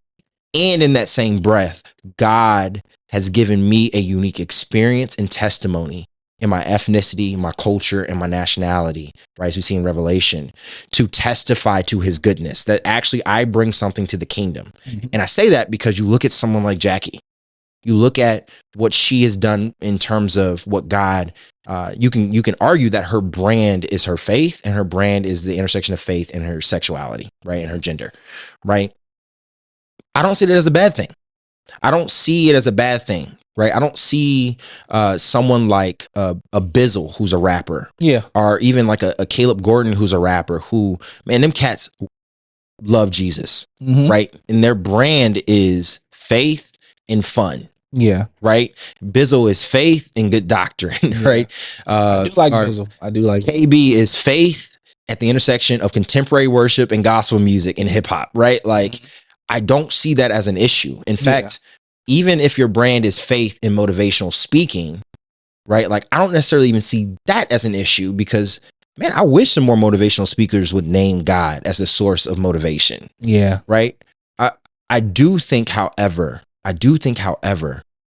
And in that same breath, God has given me a unique experience and testimony in my ethnicity, my culture, and my nationality, right, as we see in Revelation, to testify to his goodness, that actually I bring something to the kingdom. And I say that because you look at someone like Jackie, you look at what she has done in terms of what God, you can argue that her brand is her faith, and her brand is the intersection of faith and her sexuality, right, and her gender, right? I don't see that as a bad thing. I don't see it as a bad thing, right? I don't see someone like a Bizzle, who's a rapper, or even like a Caleb Gordon, who's a rapper, who, man, them cats love Jesus, right? And their brand is faith and fun. Yeah. Right. Bizzle is faith and good doctrine. Right. I do like Bizzle. I do like KB is faith at the intersection of contemporary worship and gospel music and hip hop. Right. Like, I don't see that as an issue. In fact, even if your brand is faith and motivational speaking, right, like, I don't necessarily even see that as an issue, because, man, I wish some more motivational speakers would name God as the source of motivation. Yeah. Right. I do think, however,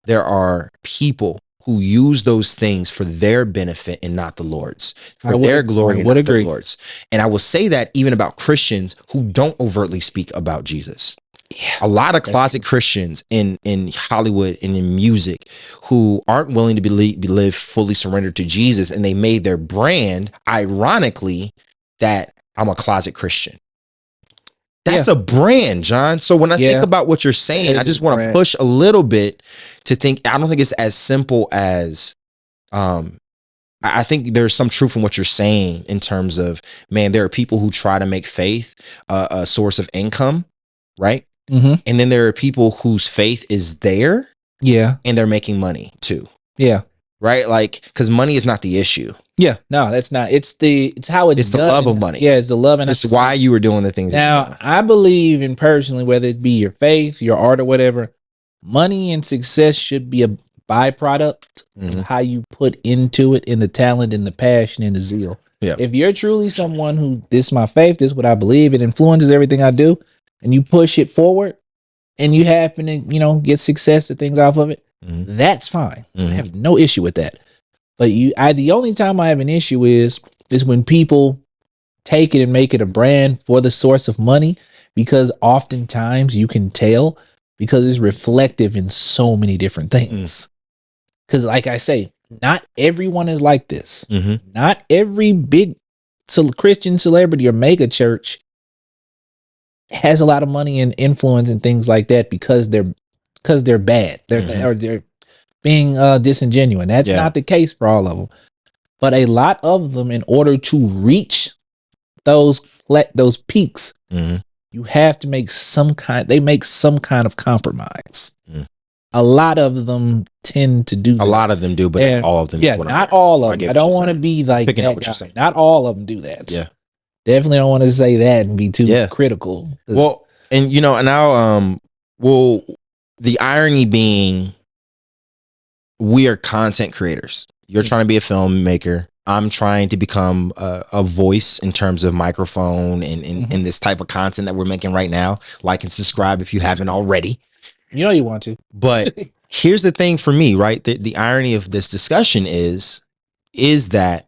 there are people who use those things for their benefit and not the Lord's, for their glory and not the Lord's. And I will say that even about Christians who don't overtly speak about Jesus. Yeah. A lot of closet Christians in Hollywood and in music who aren't willing to live fully surrendered to Jesus, and they made their brand, ironically, that I'm a closet Christian. That's a brand, John. So when I think about what you're saying, I just want to push a little bit to think, I don't think it's as simple as, I think there's some truth in what you're saying in terms of, man, there are people who try to make faith a source of income, right? And then there are people whose faith is there. Yeah. And they're making money too. Yeah. Right? Like, because money is not the issue. Yeah, no, that's not. It's how it's done. The love of money. Yeah, it's the love, and it's why you were doing the things. Now, I believe in, personally, whether it be your faith, your art, or whatever, money and success should be a byproduct of how you put into it, in the talent, and the passion, and the zeal. Yeah. If you're truly someone who, this is my faith, this is what I believe, it influences everything I do, and you push it forward, and you happen to, get success and things off of it, that's fine. I have no issue with that. But the only time I have an issue is when people take it and make it a brand for the source of money, because oftentimes you can tell, because it's reflective in so many different things. Because, like I say, not everyone is like this. Not every big Christian celebrity or mega church has a lot of money and influence and things like that because they're bad. They're being disingenuous. That's not the case for all of them. But a lot of them, in order to reach those peaks, you have to make some kind of compromise. A lot of them tend to do that. A lot of them do, but not all of them. Yeah, not all of them. I don't want to be like that guy. Not all of them do that. Yeah. Definitely don't want to say that and be too Yeah. critical. Well, and you know, and now well, the irony being we are content creators. You're trying to be a filmmaker. I'm trying to become a voice in terms of microphone and in this type of content that we're making right now. Like and subscribe if you haven't already. You know you want to. But here's the thing for me, right? The irony of this discussion is that,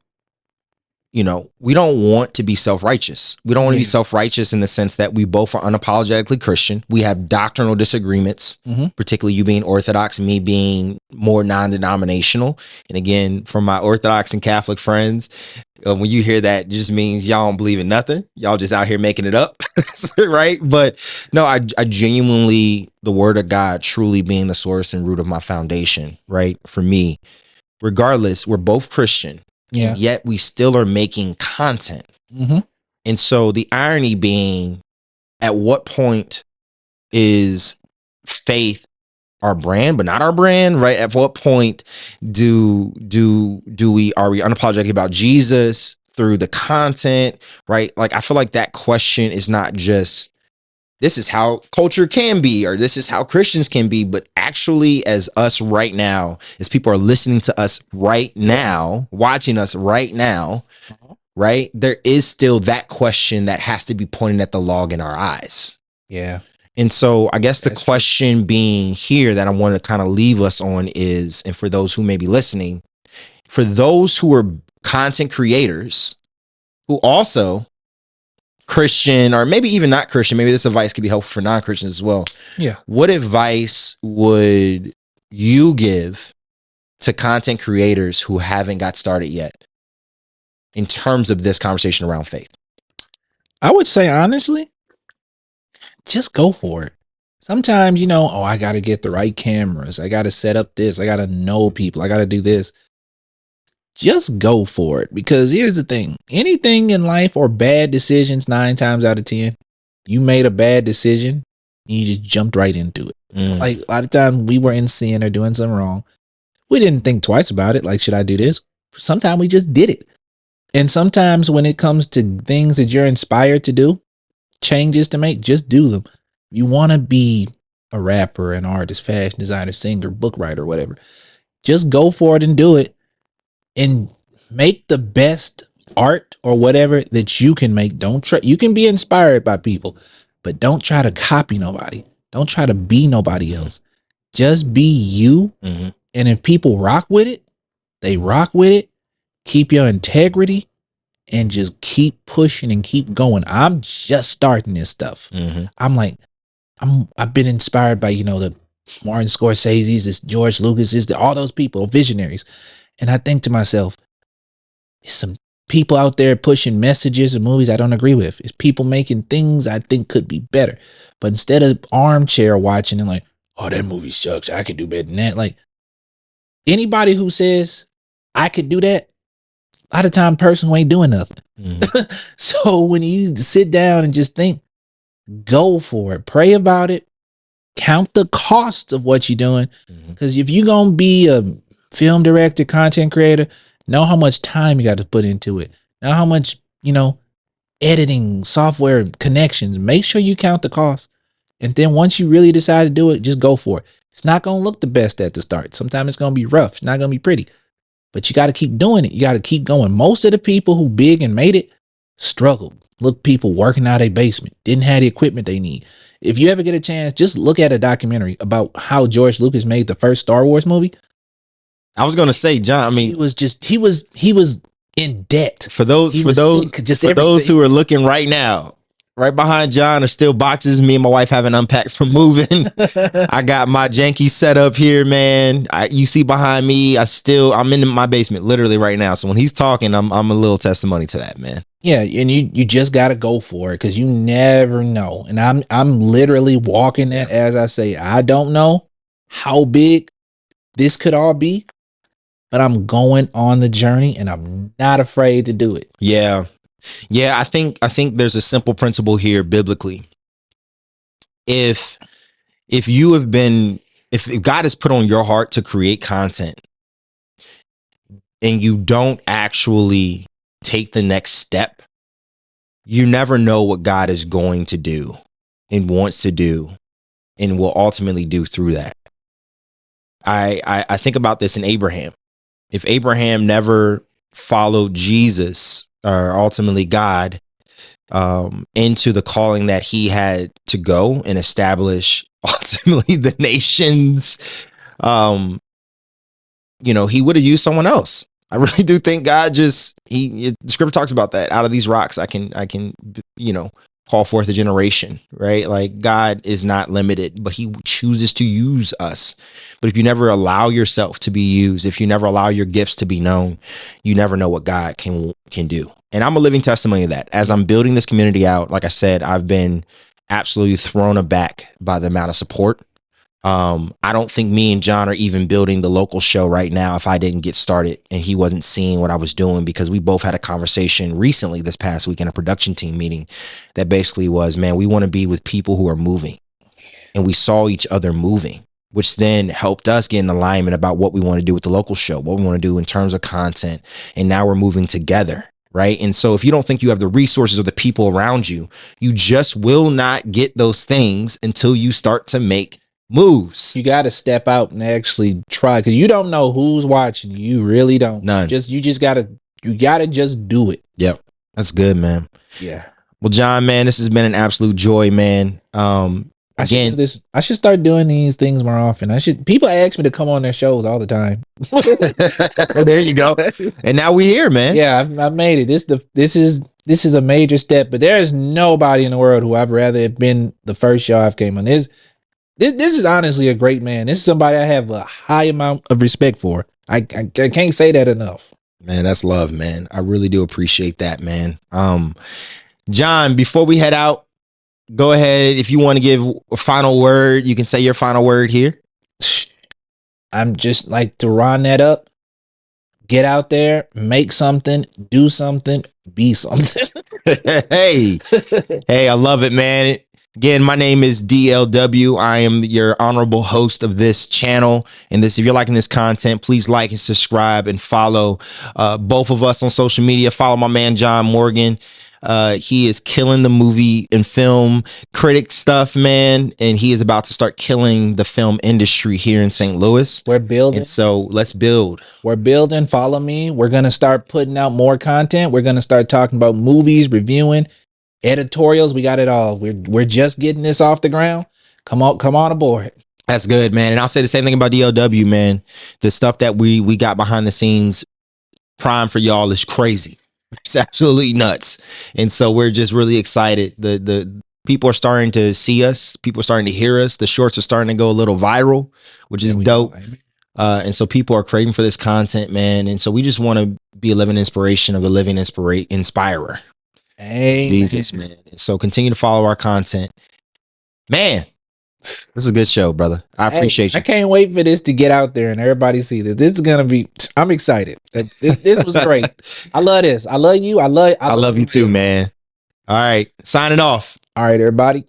you know, we don't want to be self-righteous. We don't want to be self-righteous in the sense that we both are unapologetically Christian. We have doctrinal disagreements, particularly you being Orthodox, me being more non-denominational. And again, from my Orthodox and Catholic friends, when you hear that, it just means y'all don't believe in nothing. Y'all just out here making it up, right? But no, I genuinely, the word of God truly being the source and root of my foundation, right? For me, regardless, we're both Christian. Yeah. And yet we still are making content. And so the irony being, at what point is faith our brand, but not our brand, right? At what point are we unapologetic about Jesus through the content, right? Like, I feel like that question is not just, this is how culture can be, or this is how Christians can be, but actually as us right now, as people are listening to us right now, watching us right now, right? There is still that question that has to be pointed at the log in our eyes. Yeah. And so I guess the question being here that I want to kind of leave us on is, and for those who may be listening, for those who are content creators who also Christian, or maybe even not Christian, maybe this advice could be helpful for non-Christians as well. Yeah. What advice would you give to content creators who haven't got started yet in terms of this conversation around faith? I would say, honestly, just go for it. Sometimes, you know, I got to get the right cameras. I got to set up this. I got to know people. I got to do this. Just go for it. Because here's the thing. Anything in life or bad decisions, 9 times out of 10, you made a bad decision and you just jumped right into it. Like a lot of times we were in sin or doing something wrong. We didn't think twice about it. Like, should I do this? Sometimes we just did it. And sometimes when it comes to things that you're inspired to do, changes to make, just do them. You want to be a rapper, an artist, fashion designer, singer, book writer, whatever. Just go for it and do it. And make the best art or whatever that you can make. Don't try. You can be inspired by people, but don't try to copy nobody. Don't try to be nobody else. Just be you. And if people rock with it, they rock with it. Keep your integrity and just keep pushing and keep going. I'm just starting this stuff. I've been inspired by, you know, the Martin Scorsese's, this George Lucas's, all those people, visionaries. And I think to myself, there's some people out there pushing messages and movies I don't agree with. It's people making things I think could be better. But instead of armchair watching and like, oh, that movie sucks, I could do better than that. Like, anybody who says I could do that, a lot of time person who ain't doing nothing. So when you sit down and just think, go for it. Pray about it. Count the cost of what you're doing. Because if you're going to be a film director, content creator, know how much time you got to put into it. Know how much, you know, editing, software, connections. Make sure you count the cost. And then once you really decide to do it, just go for it. It's not going to look the best at the start. Sometimes it's going to be rough. It's not going to be pretty. But you got to keep doing it. You got to keep going. Most of the people who big and made it struggled. Look, people working out of a basement, didn't have the equipment they need. If you ever get a chance, just look at a documentary about how George Lucas made the first Star Wars movie. I was going to say, John, I mean, he was in debt. For those who are looking right now, right behind John are still boxes me and my wife haven't unpacked from moving. I got my janky setup here, man. You see behind me, I'm in my basement literally right now. So when he's talking, I'm a little testimony to that, man. Yeah, and you just got to go for it because you never know. And I'm literally walking that as I say. I don't know how big this could all be, but I'm going on the journey and I'm not afraid to do it. Yeah. Yeah, I think there's a simple principle here biblically. If God has put on your heart to create content and you don't actually take the next step you never know what God is going to do and wants to do and will ultimately do through that. I think about this in Abraham. If Abraham never followed Jesus or ultimately God into the calling that he had to go and establish ultimately the nations, he would have used someone else. I really do think God the scripture talks about that. Out of these rocks, I can, call forth a generation, right? Like God is not limited, but he chooses to use us. But if you never allow yourself to be used, if you never allow your gifts to be known, you never know what God can do. And I'm a living testimony of that. As I'm building this community out, like I said, I've been absolutely thrown aback by the amount of support. I don't think me and John are even building the local show right now if I didn't get started and he wasn't seeing what I was doing, because we both had a conversation recently this past week in a production team meeting that basically was, man, we want to be with people who are moving, and we saw each other moving, which then helped us get in alignment about what we want to do with the local show, what we want to do in terms of content. And now we're moving together. Right. And so if you don't think you have the resources or the people around you, you just will not get those things until you start to make moves. You got to step out and actually try, because you don't know who's watching. You really don't. None. You gotta just do it. Yep. That's good, man. Yeah. Well, John, man, this has been an absolute joy, man. I should start doing these things more often. People ask me to come on their shows all the time. There you go. And now we're here, man. Yeah, I've made it. This is a major step, but there is nobody in the world who I'd rather have been the first show I've came on. This is honestly a great man. This is somebody I have a high amount of respect for. I can't say that enough. Man, that's love, man. I really do appreciate that, man. John, before we head out, go ahead. If you want to give a final word, you can say your final word here. I'm just like to round that up. Get out there, make something, do something, be something. Hey, I love it, man. Again, my name is DLW. I am your honorable host of this channel. And if you're liking this content, please like and subscribe and follow both of us on social media. Follow my man, John Morgan. He is killing the movie and film critic stuff, man. And he is about to start killing the film industry here in St. Louis. We're building. And so let's build. We're building. Follow me. We're going to start putting out more content. We're going to start talking about movies, reviewing, editorials. We got it all. We're just getting this off the ground. Come on aboard. That's good, man. And I'll say the same thing about DLW, man. The stuff that we got behind the scenes prime for y'all is crazy. It's absolutely nuts. And so we're just really excited. The people are starting to see us. People are starting to hear us. The shorts are starting to go a little viral, which is dope. And so people are craving for this content, man. And so we just want to be a living inspiration of the living inspirer. Amen. Jesus, man. And so continue to follow our content. Man, this is a good show, brother. I appreciate you. I can't wait for this to get out there and everybody see this. This is gonna be. I'm excited. This was great. I love this. I love you. I love you too, man. All right, signing off. All right, everybody.